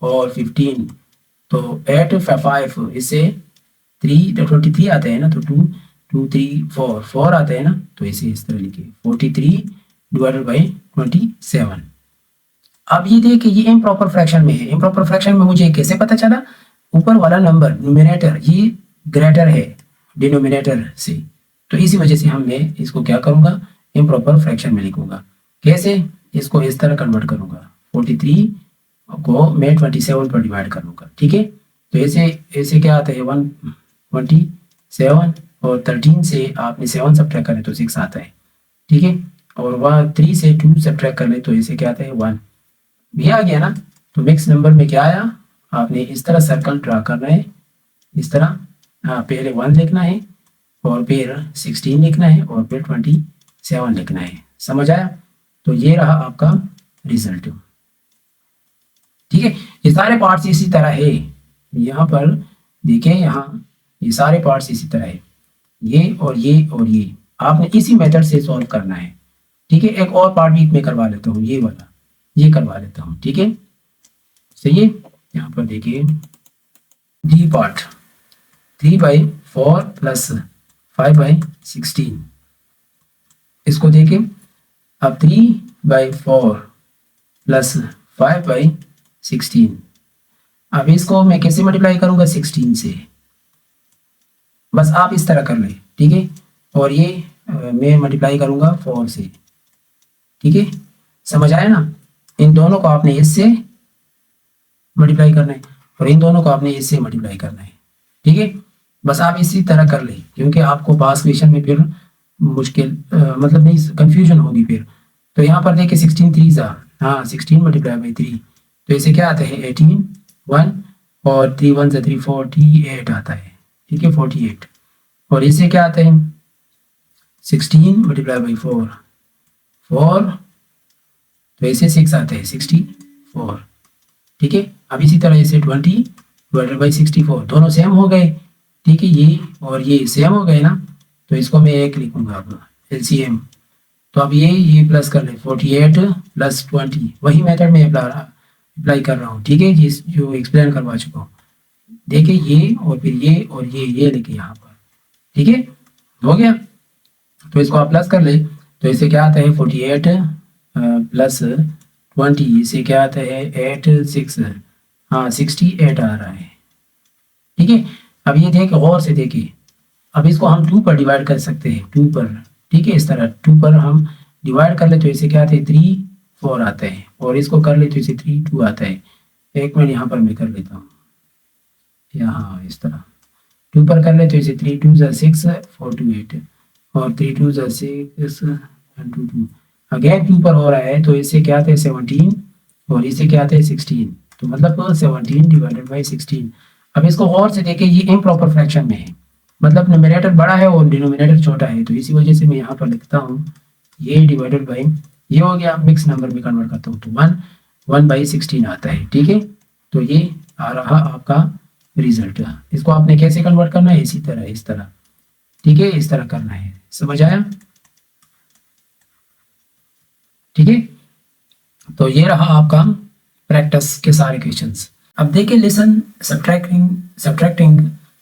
और 15, तो 8 5, इससे 3 23 आता है ना, तो 2 2 3 4 4 आता है ना, तो इसे इस तरह लिखिए 43 डिवाइडेड बाई 27। अब ये देखिए ये इम्प्रॉपर फ्रैक्शन में है। इम्प्रॉपर फ्रैक्शन में मुझे कैसे पता चला, ऊपर वाला नंबर न्यूमरेटर ये ग्रेटर है डिनोमिनेटर से, तो इसी वजह से मैं इसको क्या करूँगा, इम्प्रॉपर फ्रैक्शन में लिखूंगा। कैसे, इसको इस तरह कन्वर्ट करूँगा, 43 को मैं 27 पर डिवाइड कर लूँगा। ठीक है, तो ऐसे ऐसे क्या आता है 127 और 13 से आपने 7 सब्ट्रैक्ट करें तो 6 आता है। ठीक है, और वह 3 से 2 सब्ट्रैक्ट कर ले तो ऐसे क्या आता है 1 भी आ गया ना। तो मिक्स नंबर में क्या आया, आपने इस तरह सर्कल ड्रा करना है, इस तरह। हाँ, पहले 1 लिखना है और फिर 16 लिखना है और फिर 27 लिखना है। समझ आया? तो ये रहा आपका रिजल्ट। ठीक है, ये सारे पार्ट्स इसी तरह है। यहाँ पर देखें, यहाँ ये सारे पार्ट्स इसी तरह है, ये और ये और ये आपने इसी मेथड से सॉल्व करना है। ठीक है, एक और पार्ट भी मैं करवा लेता हूँ, ये वाला ये करवा लेता हूँ। ठीक है, सही है। यहाँ पर देखिए डी पार्ट 3/4 प्लस 5/16, इसको देखें। अब 3/4 प्लस 5/16, अब इसको मैं कैसे मल्टीप्लाई करूंगा, 16 से। बस आप इस तरह कर लें। ठीक है, और ये मैं मल्टीप्लाई करूंगा 4 से। ठीक है, समझ आया ना। इन दोनों को आपने इससे मल्टीप्लाई करना है और इन दोनों को आपने इससे मल्टीप्लाई करना है। ठीक है, बस आप इसी तरह कर लें, क्योंकि आपको पास क्वेश्चन में फिर मुश्किल मतलब नहीं, कंफ्यूजन होगी फिर। तो यहाँ पर देखिए 16 3 हाँ 16 मल्टीप्लाई बाई 3, तो इसे क्या आता है 18 1 और 3 1 3 48 आता है। ठीक है, 48। और इसे क्या आता है 16 मल्टीप्लाई बाई 4 4, तो इसे 6 आता है 64। ठीक है, अब इसी तरह इसे 20 डिवाइडेड बाई 64, दोनों सेम हो गए। ठीक है, ये और ये सेम हो गए ना, तो इसको मैं एक लिखूंगा अब LCM। तो अब ये प्लस कर ले 48 प्लस 20, वही मेथड में अप्लाई कर रहा हूँ। ठीक है, जिस जो एक्सप्लेन करवा चुका हूँ। देखिए ये और फिर ये और ये लेके यहाँ पर। ठीक है, हो गया। तो इसको आप प्लस कर ले, तो इसे क्या आता है 48 प्लस 20, इसे क्या आता है 8 6, हाँ 68 आ रहा है। ठीक है, अब ये देखिए गौर से देखिए, अब इसको हम 2 पर डिवाइड कर सकते हैं, 2 पर। ठीक है, इस तरह 2 पर हम डिवाइड कर ले तो इसे क्या आता है 3 4 आता है, और इसको कर ले तो इसे 3 2 आता है। एक मिनट यहाँ पर मैं कर लेता हूँ, यहाँ इस तरह 2 पर कर ले तो इसे 3 2 6 4 2 8 और 3 2 6 1 2 2, अगेन 2 पर हो रहा है तो इससे क्या आता है 17 और इसे क्या आता है 16, तो मतलब 17 डिवाइडेड बाई 16। अब इसको गौर से देखिए, ये इम्प्रॉपर फ्रैक्शन में है, मतलब न्यूमरेटर बड़ा है और डिनोमिनेटर छोटा है, तो इसी वजह से मैं यहाँ पर लिखता हूँ ये डिवाइडेड बाई, ये हो गया, मिक्स नंबर में कन्वर्ट करता हूँ तो 1/16 आता है। ठीक है, तो ये आ रहा आपका रिजल्ट। इसको आपने कैसे कन्वर्ट करना है, इसी तरह इस तरह। ठीक है, इस तरह करना है। समझ आया? ठीक है, तो ये रहा आपका प्रैक्टिस के सारे क्वेश्चंस। अब देखिए लेसन सब्ट्रैक्टिंग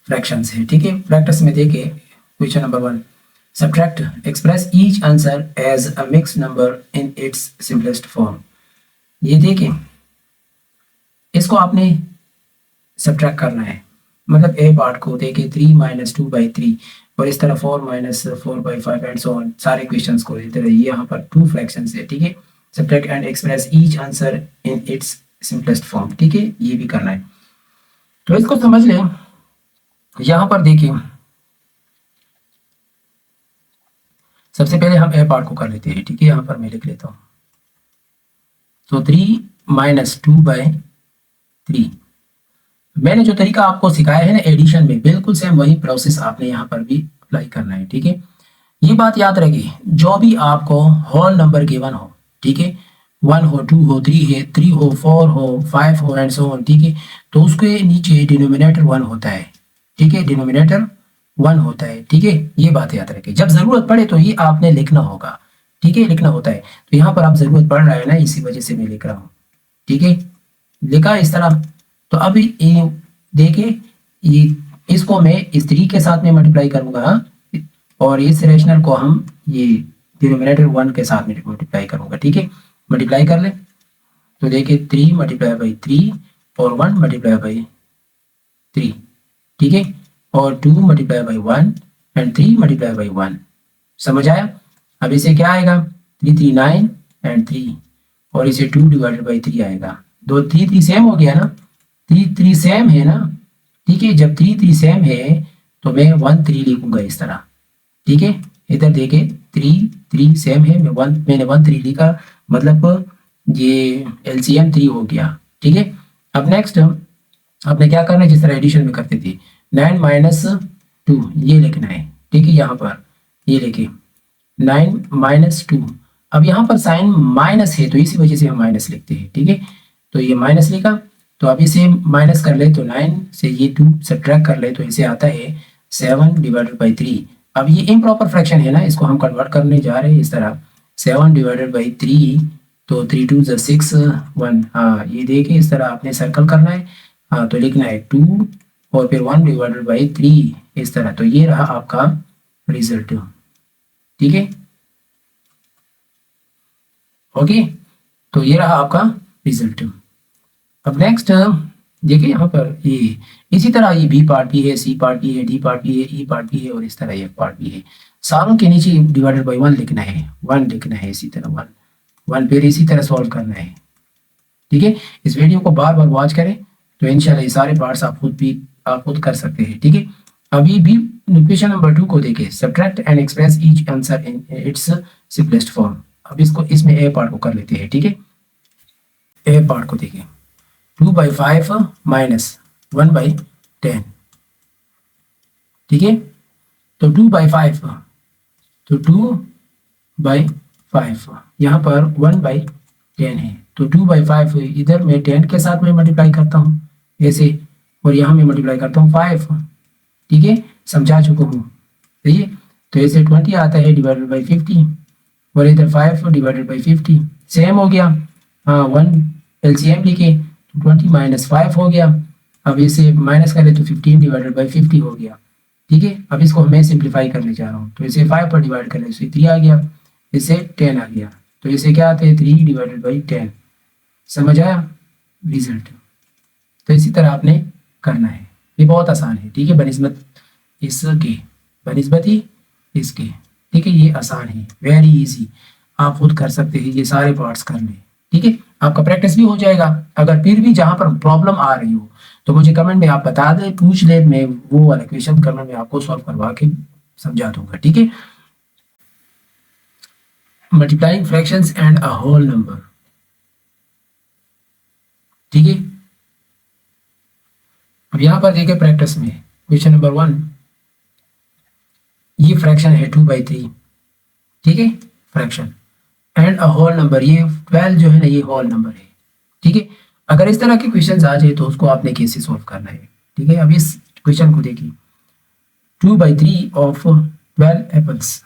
फ्रैक्शंस है। ठीक है, प्रैक्टिस में देखिए question number 1, subtract express each answer as a mix number in its simplest form. ये देखिए, इसको आपने सब्ट्रैक्ट करना है, मतलब ए पार्ट को देखिए 3 - 2/3 और इस तरह 4 - 4/5 एंड सो ऑन, सारे क्वेश्चंस को इस तरह। ये यहाँ पर 2 फ्रैक्शंस है। ठीक है, subtract and express each answer in its simplest form. ठीक है, ये भी करना है। तो इसको समझ लें, यहाँ पर देखिए सबसे पहले हम ए पार्ट को कर लेते हैं। ठीक है, यहाँ पर मैं लिख लेता हूँ, तो 3 - 2/3। मैंने जो तरीका आपको सिखाया है ना एडिशन में, बिल्कुल सेम वही प्रोसेस आपने यहाँ पर भी अप्लाई करना है। ठीक है, ये बात याद रखिए, जो भी आपको होल नंबर गिवन हो, ठीक है, 1 हो 2 हो 3 हो 4 हो 5 हो एंड सो ऑन। ठीक है, तो उसके नीचे डिनोमिनेटर 1 होता है। ठीक है, डिनोमिनेटर 1 होता है। ठीक है, ये बात याद रखिए, जब जरूरत पड़े तो ये आपने लिखना होगा। ठीक है, लिखना होता है, तो यहाँ पर आप जरूरत पड़ रहा है ना, इसी वजह से मैं लिख रहा हूँ। ठीक है, लिखा इस तरह। तो अब ये देखिए, ये इसको मैं इस 3 के साथ में मल्टीप्लाई करूंगा और इस रेशनल को हम ये डिनोमिनेटर 1 के साथ में मल्टीप्लाई करूंगा। ठीक है, मल्टीप्लाई कर ले तो देखिए 3 मल्टीप्लाई बाई 3 और 1 मल्टीप्लाई बाई 3, ठीक है, और 2 multiply by 1 and 3 multiply by 1। समझ आया? अब इसे क्या आएगा, 3 3 9 एंड 3, और इसे 2 डिवाइडेड बाई 3 आएगा। दो 3 3 सेम हो गया ना, 3 3 सेम है ना, ठीक है। जब 3 3 सेम है तो मैं 1 3 लिखूंगा इस तरह, ठीक है। इधर देखे 3 3 सेम है, मैंने 1 3 लिखा, मतलब ये एलसीएम 3 हो गया, ठीक है। अब नेक्स्ट आपने क्या करना है, जिस तरह एडिशन में करते थे, 9 माइनस 2 ये लिखना है, ठीक है। यहाँ पर ये लिखे 9 माइनस 2। अब यहाँ पर साइन माइनस है तो इसी वजह से हम माइनस लिखते हैं, ठीक है। तो ये माइनस लिखा, तो अब इसे माइनस कर ले तो 9 से ये 2 सब्ट्रैक्ट कर ले तो इसे आता है 7 डिवाइडेड बाई 3। अब ये इम्प्रॉपर फ्रैक्शन है ना, इसको हम कन्वर्ट करने जा रहे हैं इस तरह, 7 डिवाइडेड बाई 3, तो 3 2 ज़ा 6 1, हाँ ये देखिए इस तरह आपने सर्कल करना है, हाँ तो लिखना है 2 और फिर 1 डिवाइडेड बाई 3 इस तरह। तो ये रहा आपका रिजल्ट, ठीक है, ओके। तो ये रहा आपका रिजल्ट। अब नेक्स्ट देखिए यहाँ पर ये इसी तरह ये बी पार्ट भी है, सी पार्ट भी है, डी पार्ट भी है, ई पार्ट भी है और इस तरह ये पार्ट भी है। सारों के नीचे डिवाइडेड बाई 1 लिखना है, 1 लिखना है इसी तरह 1 1, फिर इसी तरह सॉल्व करना है, ठीक है। इस वीडियो को बार बार वॉच करें तो इंशाल्लाह ये सारे पार्ट्स आप खुद कर सकते हैं, ठीक है। अभी भी क्वेश्चन नंबर 2 को देखें, subtract and express each answer in its simplest form. अब इसमें ए पार्ट को कर लेते हैं, ठीक है। ए पार्ट को देखें, 2 बाई 5 माइनस 1 बाई 10, ठीक है। तो 2 बाई 5, तो 2 बाई 5 यहाँ पर 1 बाई 10 है, तो 2 बाई 5 इधर मैं 10 के साथ में मल्टीप्लाई करता हूँ ऐसे, और यहाँ मैं मल्टीप्लाई करता हूँ 5, ठीक है, समझा चुका हूँ, सही है। तो ऐसे 20 आता है डिवाइडेड बाई 50, और इधर 5 डिवाइडेड बाई 50 सेम हो गया, हाँ 1 एलसीएम लिखे, 20 माइनस 5 हो गया। अब इसे माइनस करें तो 15 डिवाइडेड बाई 50 हो गया, ठीक है। अब इसको मैं सिंप्लीफाई करने जा रहा हूँ, तो इसे 5 पर डिवाइड करें इसे 3 आ गया, इसे 10 आ गया, तो इसे क्या आते हैं 3 डिवाइडेड बाई 10। समझ आया रिजल्ट? तो इसी तरह आपने करना है, ये बहुत आसान है, ठीक है, बनिस्बत इसके, बनिस्बत ही इसके, ठीक है, ये आसान है, वेरी इजी, आप खुद कर सकते हैं, ये सारे पार्ट्स कर लें, ठीक है। आपका प्रैक्टिस भी हो जाएगा। अगर फिर भी जहाँ पर प्रॉब्लम आ रही हो तो मुझे कमेंट में आप बता दें, पूछ ले, मैं वो वाला क्वेश्चन कमेंट में आपको सॉल्व करवा के समझा दूंगा, ठीक है। Multiplying fractions and a whole number, ठीक है। अब यहाँ पर देखिए प्रैक्टिस में क्वेश्चन नंबर 1, ये फ्रैक्शन है 2 बाई 3, ठीक है, fraction and a whole number, ये 12 जो है ना ये होल नंबर है, ठीक है। अगर इस तरह के क्वेश्चन आ जाए तो उसको आपने कैसे सॉल्व करना है, ठीक है। अब इस क्वेश्चन को देखिए, 2 बाई 3 ऑफ 12 एप्पल्स,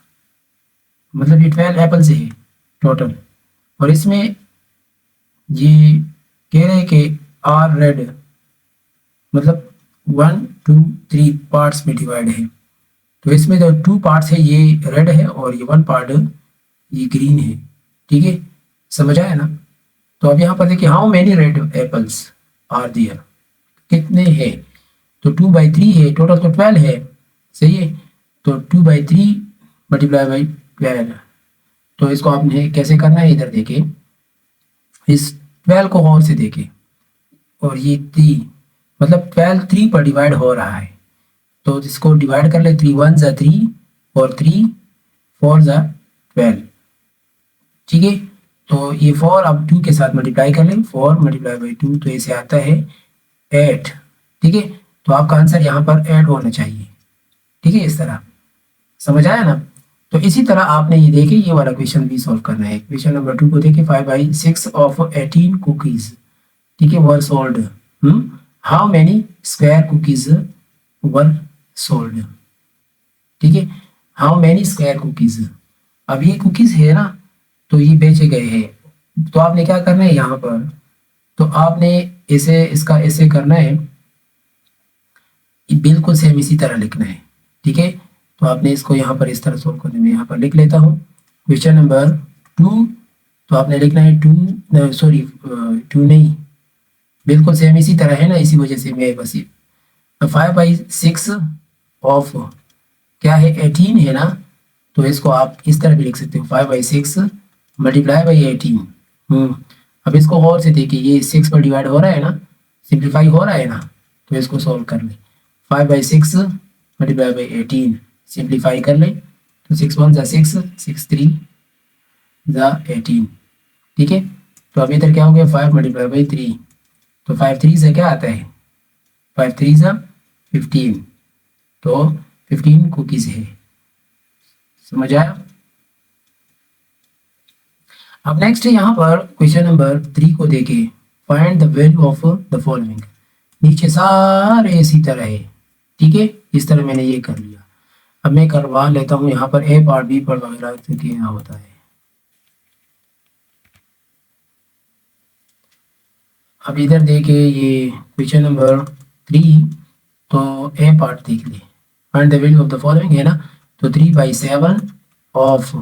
मतलब ये 12 एप्पल्स है टोटल, और इसमें ये कह रहे हैं कि आर रेड, मतलब 1 2 3 पार्ट्स में डिवाइड है, तो इसमें जो 2 पार्ट्स है ये रेड है और ये 1 पार्ट ये ग्रीन है, ठीक है, समझ आया ना। तो अब यहाँ पर देखिए, how many red apples are there, कितने हैं, तो 2 बाई 3 है, टोटल तो 12 है, सही है। तो 2 बाई 3 मल्टीप्लाई बाई 12, तो इसको आपने कैसे करना है, इधर देखिए, इस 12 को और से देखें, और ये 3, मतलब 12 3 पर डिवाइड हो रहा है, तो इसको डिवाइड कर ले, 3 1 ज़ा 3 और 3 4 ज़ा 12, ठीक है। तो ये 4 अब 2 के साथ मल्टीप्लाई कर लें, 4 मल्टीप्लाई बाई 2, तो इसे आता है 8, ठीक है। तो आपका आंसर यहाँ पर 8 होना चाहिए, ठीक है, इस तरह, समझ आया ना। तो इसी तरह आपने ये देखे ये वाला क्वेश्चन भी सॉल्व करना है। क्वेश्चन नंबर 2 को देखिए, 5 बाई 6 ऑफ 18 कुकीज, ठीक है, were sold, how many square cookies were sold, ठीक है, हाउ मेनी स्क्वायर कुकीज। अब ये कुकीज है ना, तो ये बेचे गए हैं, तो आपने क्या करना है यहाँ पर, तो आपने इसे इसका ऐसे करना है, बिल्कुल सेम इसी तरह लिखना है, ठीक है। तो आपने इसको यहाँ पर इस तरह सोल्व करने में यहाँ पर लिख लेता हूँ। क्वेश्चन नंबर 2 तो आपने लिखना है 2, सॉरी 2 नहीं, बिल्कुल सेम इसी तरह है ना, इसी वजह से मैं बस 5/6 ऑफ क्या है 18 है ना, तो इसको आप इस तरह भी लिख सकते हो 5/6 मल्टीप्लाई बाई 18। अब इसको और से देखिए, ये 6 पर डिवाइड हो रहा है ना, सिंप्लीफाई हो रहा है ना, तो इसको सॉल्व कर ले। 5/6 मल्टीप्लाई बाई 18 सिंप्लीफाई कर ले, तो 6 1 ज़ा 6, 6 3 ज़ा 18। ठीक है, तो अब इधर क्या हो गया 5 मल्टीप्लाई बाई 3, तो 5 3 से क्या आता है 5 3 ज़ा 15, तो 15 कुकीज़ है। समझ आया। अब नेक्स्ट है यहाँ पर क्वेश्चन नंबर 3 को देखे, find the value of the following. नीचे सारे इसी तरह है, ठीक है, इस तरह मैंने ये कर लिया। अब मैं करवा लेता हूँ यहाँ पर ए पार्ट बी पार्ट वगैरह, क्योंकि यहाँ होता है। अब इधर देखे ये क्वेश्चन नंबर 3, तो ए पार्ट देख ले, find the value of the following है ना, तो 3/7 ऑफ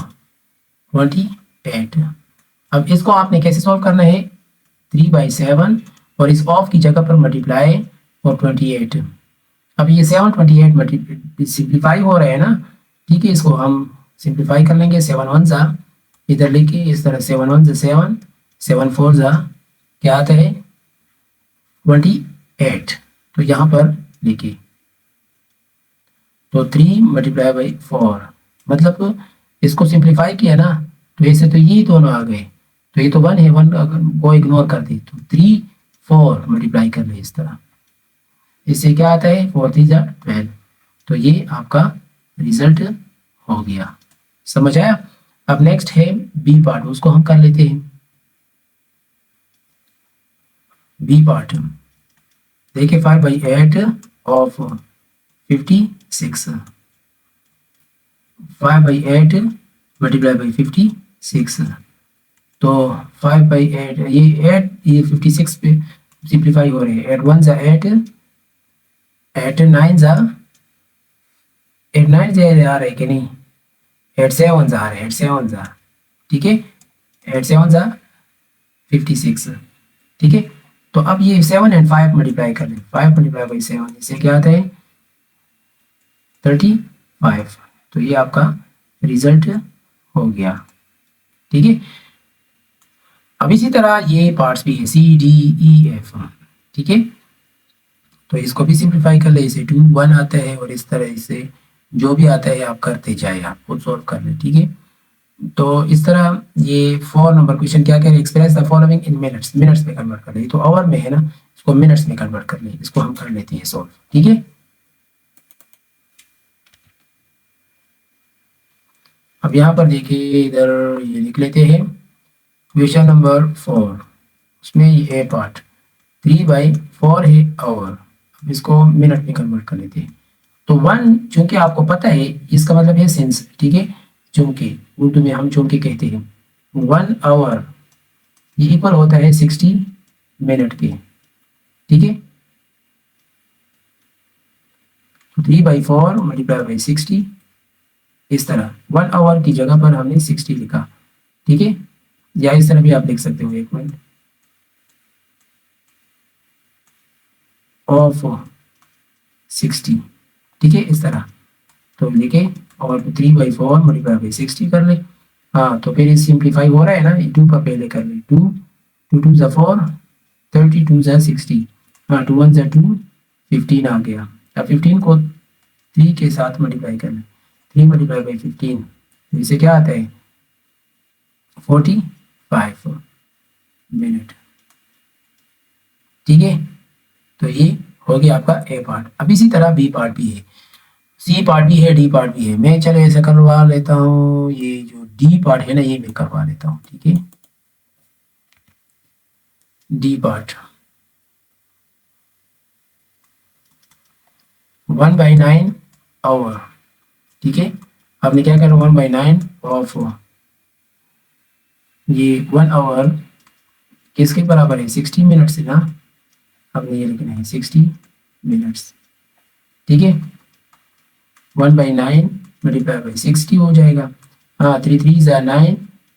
28। अब इसको आपने कैसे सॉल्व करना है, 3/7 और इस ऑफ की जगह पर मल्टीप्लाई और 28। अब ये 7 28 सिंप्लीफाई हो रहे हैं ना, ठीक है, इसको हम सिंप्लीफाई कर लेंगे। 7 1 ज़ा इधर लेके इस तरह 7 1 ज़ा 7, 7 4 ज़ा क्या आता है 28, तो यहाँ पर लेके तो 3 मल्टीप्लाई बाई 4, मतलब इसको सिंप्लीफाई किया ना, तो ऐसे तो ये दोनों आ गए, तो ये तो 1 है, 1 अगर को इग्नोर कर दे तो 3 4 मल्टीप्लाई कर ले इस तरह, इससे क्या आता है 4 3 ज़ा 12, तो ये आपका रिजल्ट हो गया। समझ आया। अब नेक्स्ट है बी पार्ट, उसको हम कर लेते हैं। बी पार्ट देखिए 5/8 ऑफ 56, 5/8 मल्टीप्लाई बाई 56, तो 5/8 ये 8 ये 56 पे सिंप्लीफाई हो रहे हैं। 8 1 ज़ा 8, 8 9 ज़ा 8 9 ज़ा आ रहे कि नहीं, 8 7 ज़ा आ रहे, 8 7 ज़ा, ठीक है, 8 7 ज़ा 56, ठीक है। तो अब ये 7 और 5 मल्टीप्लाई कर लें, 5 मल्टीप्लाई बाई 7 इससे क्या आता है 35, तो ये आपका रिजल्ट हो गया। ठीक है, अब इसी तरह ये पार्ट्स भी है C D E F, ठीक है, तो इसको भी सिंप्लीफाई कर ले, इसे 2 1 आता है और इस तरह से जो भी आता है आप करते जाए, आप खुद सॉल्व कर ले। ठीक है, तो इस तरह ये 4 नंबर क्वेश्चन क्या कह रहे हैं, express the following in minutes, minutes में कन्वर्ट कर ले, तो आवर में है ना, इसको मिनट्स में कन्वर्ट कर ले, इसको हम कर लेते हैं सॉल्व। ठीक है, अब यहाँ पर देखिए इधर ये लिख लेते हैं क्वेश्चन नंबर 4, उसमें ये ए पार्ट 3/4 है आवर, अब इसको मिनट में कन्वर्ट कर लेते हैं। तो 1 चूंकि आपको पता है इसका मतलब है सिंस, ठीक है, चूंकि उर्दू में हम चूंकि कहते हैं 1 आवर ये इक्वल होता है 60 मिनट के। ठीक है, 3/4 मल्टीप्लाई बाई 60, इस तरह 1 आवर की जगह पर हमने 60 लिखा। ठीक है, या इस तरह भी आप लिख सकते हो, एक मिनट, ऑफ 60, ठीक है, इस तरह तो लिखे और 3/4 मल्टीप्लाई बाई 60 कर ले। हाँ, तो फिर सिंप्लीफाई हो रहा है ना, 2 पर पहले कर ले, 2 2 2 ज़ा 4, 32 ज़ा 60, हाँ 2 1 ज़ा 2, 15 आ गया। अब 15 को 3 के साथ मल्टीप्लाई कर ले, 3 मल्टीप्लाई बाई 15, तो इसे क्या आता है 45 मिनट। ठीक है, तो ये हो गया आपका ए पार्ट। अब इसी तरह बी पार्ट भी है, सी पार्ट भी है, डी पार्ट भी है। मैं चलो ऐसा करवा लेता हूँ, ये जो डी पार्ट है ना ये मैं करवा लेता हूँ। ठीक है, डी पार्ट 1/9 आवर, ठीक है, आपने क्या करना 1/9 ऑफ ये 1 आवर किसके बराबर है 60 मिनट से ना, हमने ये लिखना है 60 मिनट्स। ठीक है, 1/9 मल्टीप्लाई बाई 60 हो जाएगा। हाँ 3 3 ज़ा 9,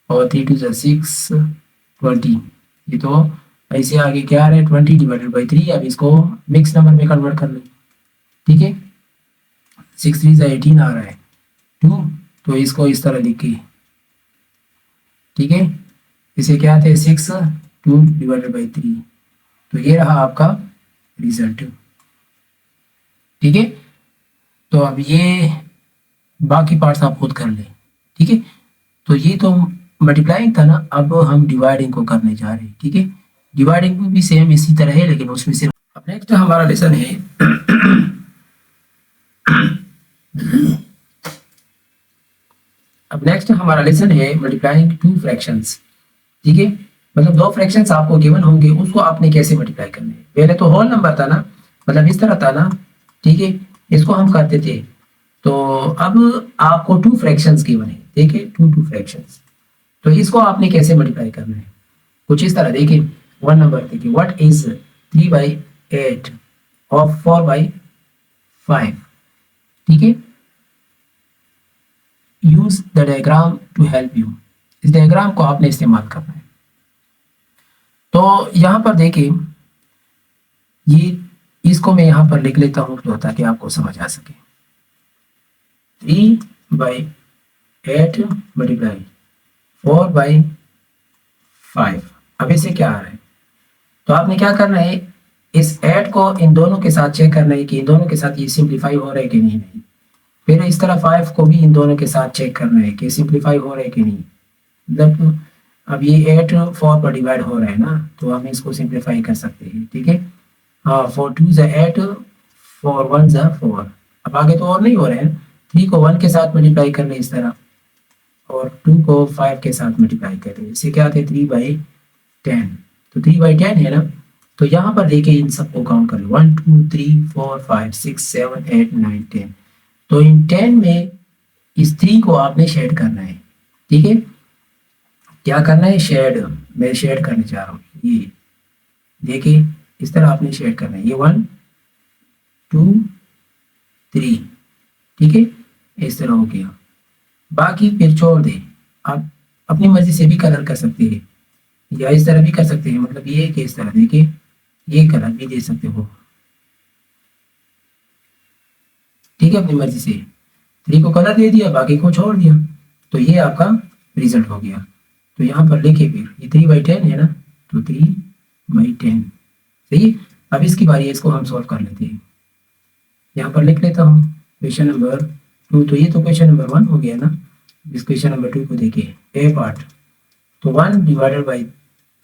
और 3 2 ज़ा 6 20। ये तो ऐसे आगे क्या आ रहा है 20 डिवाइडेड बाई 3। अब इसको मिक्स नंबर में कन्वर्ट कर लो, ठीक है। 6 3 ज़ा 18 आ रहा है 2, तो इसको इस तरह लिखिए, ठीक है। इसे क्या आते हैं 6 2 डिवाइडेड बाई 3। तो ये रहा आपका रिजल्ट, ठीक है। तो अब ये बाकी पार्ट्स आप खुद कर लें, ठीक है। तो ये तो मल्टीप्लाइंग था ना, अब हम डिवाइडिंग को करने जा रहे हैं, ठीक है। डिवाइडिंग में भी सेम इसी तरह है, लेकिन उसमें सिर्फ अब नेक्स्ट हमारा लेसन है अब नेक्स्ट हमारा लेसन है मल्टीप्लाइंग टू फ्रैक्शंस, ठीक है। मतलब दो फ्रैक्शंस आपको गिवन होंगे, उसको आपने कैसे मल्टीप्लाई करना है। पहले तो होल नंबर था ना, मतलब इस तरह था ना, ठीक है, इसको हम करते थे। तो अब आपको टू फ्रैक्शंस गिवन है, ठीक है, टू फ्रैक्शंस। तो इसको आपने कैसे मल्टीप्लाई करना है, कुछ इस तरह देखिए। वन नंबर देखिए, व्हाट इज 3/8 ऑफ 4/5, ठीक है। Use the diagram to help you, इस डायग्राम को आपने इस्तेमाल करना है। तो यहाँ पर देखिए, ये इसको मैं यहाँ पर लिख लेता हूँ तो ताकि आपको समझ आ सके। 3/8 मल्टीप्लाई 4/5। अब इसे क्या आ रहा है, तो आपने क्या करना है, इस 8 को इन दोनों के साथ चेक करना है कि इन दोनों के साथ ये सिंप्लीफाई हो रहा है कि नहीं। फिर इस तरह 5 को भी इन दोनों के साथ चेक करना है कि सिंप्लीफाई हो रहा है कि नहीं। मतलब अब ये 8 4 पर डिवाइड हो रहा है ना, तो हम इसको सिंप्लीफाई कर सकते हैं, ठीक है। हाँ, 4 2 ज़ा 8, 4 1 ज़ा 4। अब आगे तो और नहीं हो रहा है। 3 को 1 के साथ मल्टीप्लाई कर लें इस तरह, और 2 को 5 के साथ मल्टीप्लाई कर लें। इससे क्या आते हैं 3/10। तो 3/10 है ना, तो यहाँ पर देखिए इन सबको काउंट कर लो, 1 2 3 4 5 6 7 8 9 10। तो इन 10 में इस 3 को आपने शेड करना है, ठीक है। क्या करना है, शेड, मैं शेड करने जा रहा हूँ। ये देखिए इस तरह आपने शेड करना है, ये 1 2 3, ठीक है, इस तरह हो गया। बाकी फिर छोड़ दें, आप अपनी मर्जी से भी कलर कर सकते हैं, या इस तरह भी कर सकते हैं। मतलब ये कि इस तरह देखिए, ये कलर भी दे सकते हो, ठीक है, अपनी मर्जी से। 3 को कलर दे दिया, बाकी को छोड़ दिया, तो ये आपका रिजल्ट हो गया। तो यहाँ पर लिखे फिर ये 3/10 है ना, तो 3/10 सही है। अब इसकी बारी है, इसको हम सॉल्व कर लेते हैं। यहाँ पर लिख लेता हूँ क्वेश्चन नंबर 2। तो ये तो क्वेश्चन नंबर 1 हो गया ना। इस क्वेश्चन नंबर 2 को देखिए, ए पार्ट। तो 1 divided by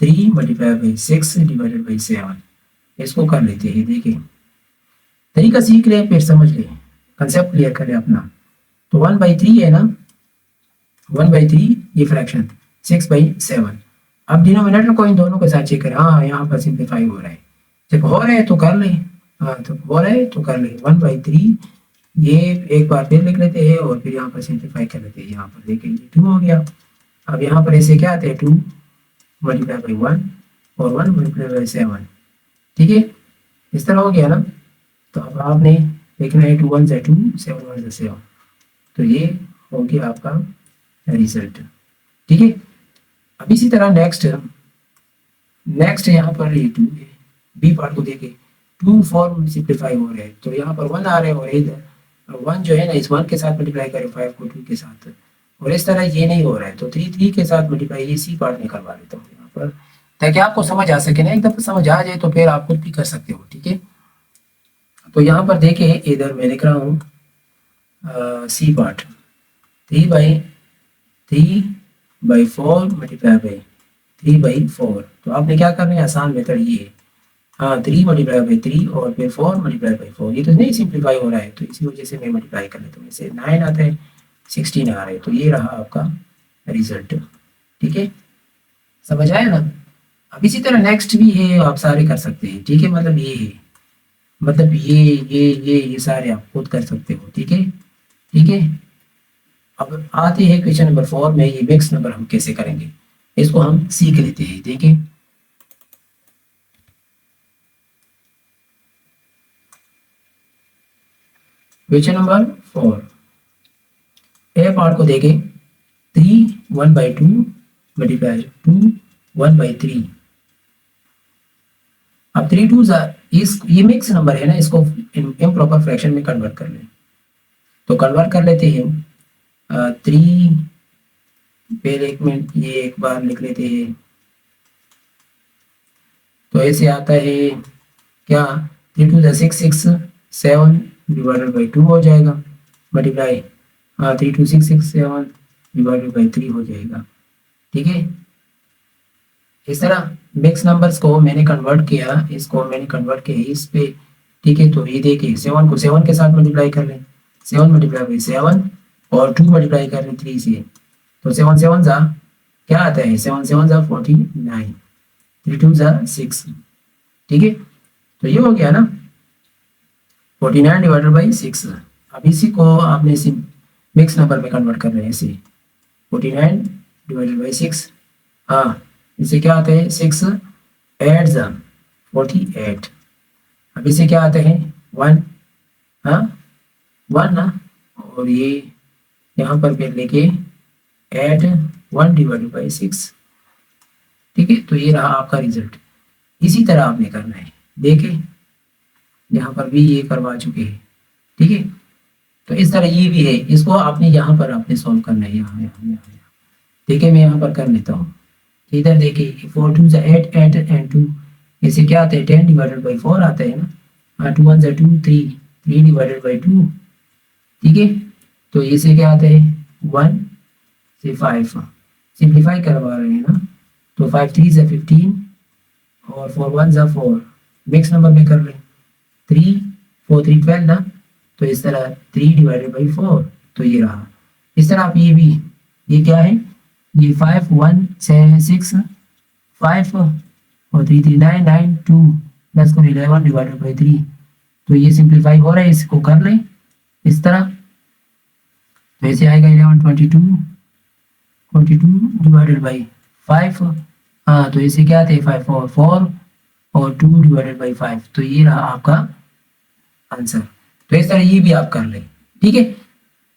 3 multiply by 6 divided by 7, इसको कर लेते हैं। देखिए तरीका सीख ले फिर समझ ले, कंसेप्ट क्लियर कर ले अपना। तो 1/3 है ना, 1/3 ये फ्रैक्शन 6/7। अब डिनोमिनेटर को इन दोनों के साथ चेक करें। हाँ, यहाँ पर सिंप्लीफाई हो रहा है, जब हो रहा है तो कर लें। हाँ, तो हो रहा है तो कर लें। 1/3 ये एक बार फिर लिख लेते हैं, और फिर यहाँ पर सिंप्लीफाई कर लेते हैं। यहाँ पर देखिए 2 हो गया। अब यहाँ पर ऐसे क्या आते हैं, 2 मल्टीप्लाई बाई 1 और 1 मल्टीप्लाई बाई 7, ठीक है, इस तरह हो गया ना। तो अब आपने देखना है 2 1 ज़ा 2 7 1 ज़ा 7, तो ये हो गया आपका रिजल्ट, ठीक है। अब इसी तरह नेक्स्ट यहाँ पर ये 2 है, बी पार्ट को देखे 2 4 सिंप्लीफाई हो रहे हैं, तो यहाँ पर 1 आ रहे हैं, और इधर 1 जो है ना, इस 1 के साथ मल्टीप्लाई करें 5 को 2 के साथ, और इस तरह ये नहीं हो रहा है, तो 3 3 के साथ मल्टीप्लाई, ये सी पार्ट निकलवा लेता हूँ यहाँ पर, ताकि आपको समझ आ सके ना। एक दफ़ा समझ आ जाए तो फिर आप खुद भी कर सकते हो, ठीक है। तो यहाँ पर देखिए, इधर मैं लिख रहा हूँ सी पार्ट 3/4 मल्टीप्लाई बाई 3/4। तो आपने क्या करना है, आसान मेथड ये है। हाँ, 3 मल्टीप्लाई बाई 3 और फिर 4 मल्टीप्लाई बाई 4। ये तो नहीं सिंप्लीफाई हो रहा है, तो इसी वजह से मैं मल्टीप्लाई कर लेता हूँ। इससे 9 आता है, 16 आ रहा है, तो ये रहा आपका रिजल्ट, ठीक है। समझ आया ना। अब इसी तरह नेक्स्ट भी है, आप सारे कर सकते हैं, ठीक है। मतलब ये है, मतलब ये सारे आप खुद कर सकते हो, ठीक है, ठीक है। अब आते हैं क्वेश्चन नंबर 4 में, ये मिक्स नंबर हम कैसे करेंगे, इसको हम सीख लेते हैं। देखिए क्वेश्चन नंबर 4, ए पार्ट को देखें, 3 1/2 मल्टीप्लाई 2 1/3। अब 3 2 इस ये मिक्स नंबर है ना, इसको इम्प्रॉपर फ्रैक्शन में कन्वर्ट कर लें। तो कन्वर्ट कर लेते हैं 3, पहले एक मिनट ये एक बार लिख लेते हैं। तो ऐसे आता है क्या, 3 2 6 6 7 डिवाइडेड बाई 2 हो जाएगा, मल्टीप्लाई 3 2 6 6 7 डिवाइडेड बाई 3 हो जाएगा। ठीक है, इस तरह मिक्स नंबर्स को मैंने कन्वर्ट किया, इसको मैंने कन्वर्ट किया इस पे। ठीक है, तो ये देखिए 7 को 7 के साथ मल्टीप्लाई कर लें, 7 मल्टीप्लाई बाई 7 और 2 मल्टीप्लाई कर लें 3 से। तो 7 7 जा क्या आता है, 7 7 जा 49, 3 2 जा 6। ठीक है, तो ये हो गया ना 49 डिवाइडेड बाई 6। अब इसी को आपने मिक्स नंबर में कन्वर्ट कर रहे हैं इसे, 49 डिवाइडेड बाई 6। हाँ, इसे क्या आता है 6 8 जा 48। अब इसे क्या आता है 1, हाँ 1 ना, और ये यहाँ पर फिर लेके ऐड 1 डिवाइडेड बाई 6। ठीक है, तो ये रहा आपका रिजल्ट। इसी तरह आपने करना है, देखें यहाँ पर भी ये करवा चुके हैं। ठीक है, तो इस तरह ये भी है, इसको आपने यहाँ पर आपने सॉल्व करना है, यहाँ यहाँ यहाँ। देखिए मैं यहाँ पर कर लेता हूँ, इधर देखिए 4 2 जा 8 8 एंड 2, इसे क्या आता है 10 डिवाइडेड बाई 4 आता है ना, 2 1 जा 2 3 3 डिवाइडेड बाई 2। ठीक है, तो इसे क्या आता है 1 से 5 सिंप्लीफाई करवा रहे हैं ना, तो 5 3 जा 15 और 4 1 जा 4, मिक्स नंबर में कर लें 3 4 3 12 ना, तो इस तरह 3 डिवाइडेड बाई 4, तो ये रहा। इस तरह आप ये भी, ये क्या है, ये 5 1 6 5 और 3 3 9 9 2 प्लस को 11 डिवाइडेड बाई 3, तो ये सिंप्लीफाई हो रहा है, इसको कर लें इस तरह। तो ऐसे आएगा 11 22 डिवाइडेड बाई 5। हाँ, तो इसे क्या थे 5 4 4 और 2 डिवाइडेड बाई 5, तो ये रहा आपका आंसर। तो इस तरह ये भी आप कर लें। ठीक है,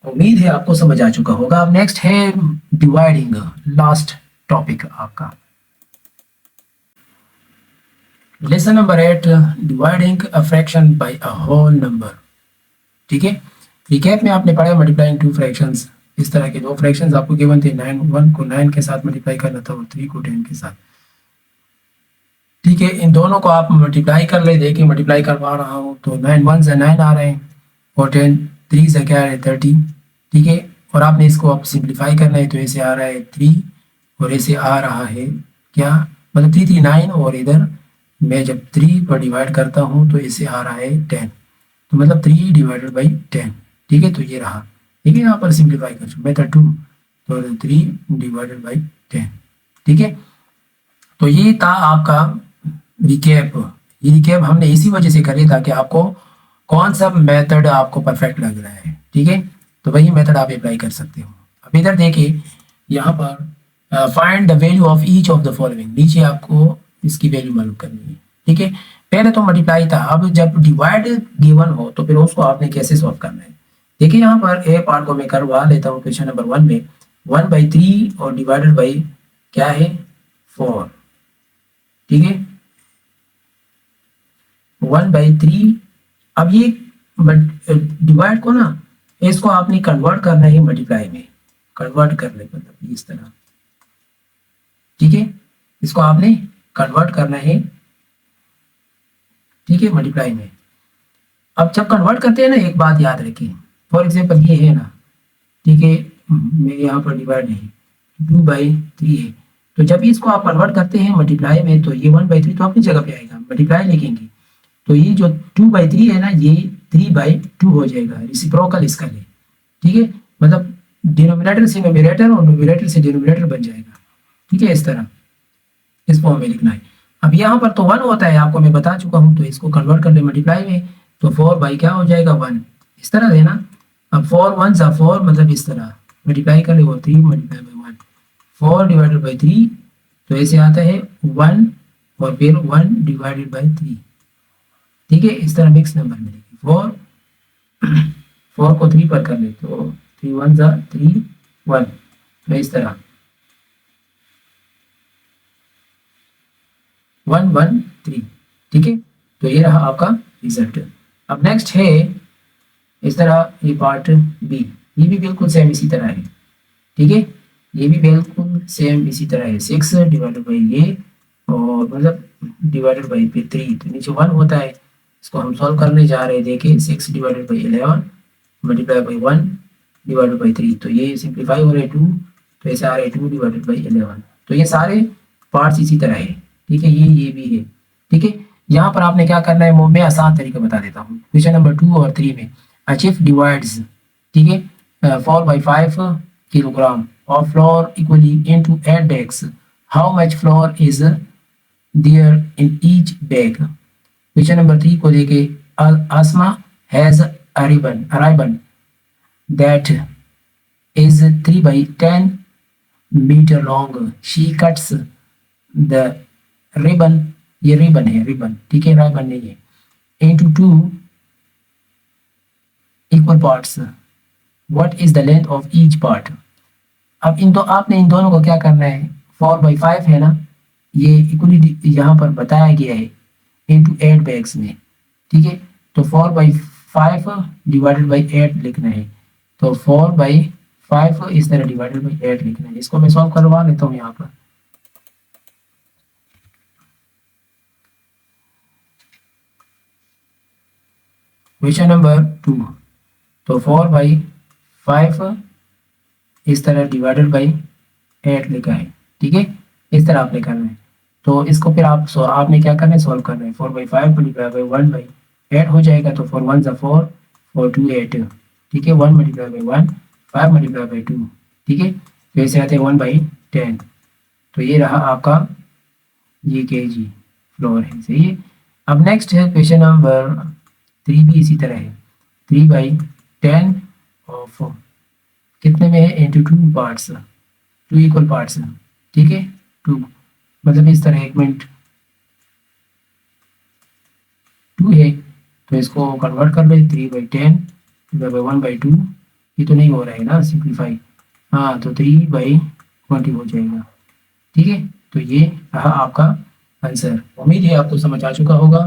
उम्मीद है आपको समझ आ चुका होगा। अब नेक्स्ट है डिवाइडिंग, लास्ट टॉपिक आपका। Lesson number 8, dividing a fraction by a whole number. ठीक है, रिकैप में आपने पढ़ा मल्टीप्लाइंग टू फ्रैक्शंस, इस तरह के दो फ्रैक्शंस आपको गिवन थे, 9 1 को 9 के साथ मल्टीप्लाई करना था और 3 को 10 के साथ। ठीक है, इन दोनों को आप मल्टीप्लाई कर ले, देखिए मल्टीप्लाई करवा रहा हूँ तो 9 1 से 9 आ रहे हैं और 10 3 से क्या है 30। ठीक है, और आपने इसको आप सिंप्लीफाई करना है, तो ऐसे आ रहा है 3 और ऐसे आ रहा है क्या, मतलब 3 3 9, और इधर मैं जब 3 पर डिवाइड करता हूँ तो ऐसे आ रहा है 10, तो मतलब 3 डिवाइडेड बाई 10। ठीक है, तो ये रहा। ठीक है, यहाँ पर सिंप्लीफाई कर मेथड 2, तो 3 डिवाइडेड बाई 10। ठीक है, तो ये था आपका रिकैप। ये रिकैप हमने इसी वजह से करी ताकि आपको कौन सा मेथड आपको परफेक्ट लग रहा है। ठीक है, तो वही मेथड आप अप्लाई कर सकते हो। अब इधर देखिए यहाँ पर find the value of each of the following, नीचे आपको इसकी वैल्यू मालूम करनी है। ठीक है, पहले तो मल्टीप्लाई था, अब जब डिवाइड गिवन हो तो फिर उसको आपने कैसे सॉल्व करना है। देखिए यहाँ पर ए पार्ट को मैं करवा लेता हूँ क्वेश्चन नंबर 1 में, 1/3 और डिवाइडेड बाई क्या है 4। ठीक है, 1/3। अब ये डिवाइड को ना, इसको आपने कन्वर्ट करना है मल्टीप्लाई में, कन्वर्ट कर ले मतलब इस तरह। ठीक है, इसको आपने कन्वर्ट करना है। ठीक है, मल्टीप्लाई में। अब जब कन्वर्ट करते हैं ना, एक बात याद रखिए, फॉर एग्जांपल ये है ना, ठीक है, मेरे यहाँ पर डिवाइड नहीं 2/3 है, तो जब इसको आप कन्वर्ट करते हैं मल्टीप्लाई में, तो ये 1/3 तो अपनी जगह पे आएगा, मल्टीप्लाई लिखेंगे तो ये जो 2/3 है ना, ये 3/2 हो जाएगा, रेसिप्रोकल इसका ले। ठीक है, मतलब डिनोमिनेटर से न्यूमरेटर और न्यूमरेटर से डिनोमिनेटर बन जाएगा। ठीक है, इस तरह इस फॉर्म में लिखना है। अब यहाँ पर तो 1 होता है, आपको मैं बता चुका हूँ, तो इसको कन्वर्ट कर ले मल्टीप्लाई में, तो 4 क्या हो जाएगा 1, इस तरह देना। अब 4 1 सा 4, मतलब इस तरह मल्टीप्लाई कर ले, वो 3 मल्टीप्लाई बाई 1, 4 डिवाइडेड बाई 3, तो ऐसे आता है 1 और फिर 1 डिवाइडेड बाई 3। ठीक है, इस तरह मिक्स नंबर में देखिए 4 को 3 पर कर ले, तो 3 1 सा 3 1, तो इस तरह 113। ठीक है, तो ये रहा आपका रिजल्ट। अब नेक्स्ट है इस तरह ये पार्ट बी, ये भी बिल्कुल सेम इसी तरह है। ठीक है, ये भी बिल्कुल सेम इसी तरह है, 6 डिवाइडेड बाई ये और मतलब डिवाइडेड बाई फिर 3, तो नीचे 1 होता है। इसको हम सॉल्व करने जा रहे हैं। देखिए 6 divided by 11 multiply by 1 divided by 3, तो ये सिंप्लीफाई हो रहे हैं 2, तो ऐसे आ रहे हैं 2 डिवाइडेड बाई 11। तो ये सारे पार्ट्स इसी तरह है। ठीक है, ये भी है। ठीक है, यहाँ पर आपने क्या करना है, वो मैं आसान तरीका बता देता हूँ। क्वेश्चन नंबर 2 और 3 में अचिफ डिवाइड्स, ठीक है, 4/5 kilogram of flour equally into 8 bags. How much flour is there in each bag? Question number 3 को देखे, Asma has a ribbon that is 3/10 meter long. She cuts the ribbon, ये ribbon है, ribbon, ठीक है, ribbon नहीं है, into 2 equal parts. What is the length of each part? अब आपने इन दोनों को क्या करना है, 4/5 है ना, ये इक्वली यहाँ पर बताया गया है into 8 बैग्स में। ठीक है, तो 4/5 डिवाइडेड बाई 8 लिखना है, तो 4/5 इस तरह डिवाइडेड बाई 8 लिखना है। इसको मैं सॉल्व करवा लेता हूँ यहाँ पर। क्वेश्चन नंबर 2, तो 4/5 इस तरह डिवाइडेड बाई 8 लिखा है। ठीक है, इस तरह आपने करना है। तो इसको फिर आपने क्या करना है, सॉल्व करना है। 4/5 मल्टीप्लाई बाई 1/8 हो जाएगा, तो 4 1 4, 4 2 8। ठीक है, 1 मल्टीप्लाई बाई 1, 5 मल्टीप्लाई बाई 2। ठीक है, तो ऐसे आते हैं 1/10। तो ये रहा आपका ये kg फ्लोर है, सही है। अब नेक्स्ट है क्वेश्चन नंबर 3 भी इसी तरह है, 3/10 ऑफ कितने में है, इंटू 2 पार्ट्स, 2 इक्वल पार्ट्स। ठीक है, 2 मतलब इस तरह, 1 मिनट 2 है, तो इसको कन्वर्ट कर ले, 3/10 डिवाइड बाई 1/2, ये तो नहीं हो रहा है ना सिंप्लीफाई, हाँ, तो 3/20 हो जाएगा। ठीक है, तो ये रहा आपका आंसर। उम्मीद है आपको समझ आ चुका होगा।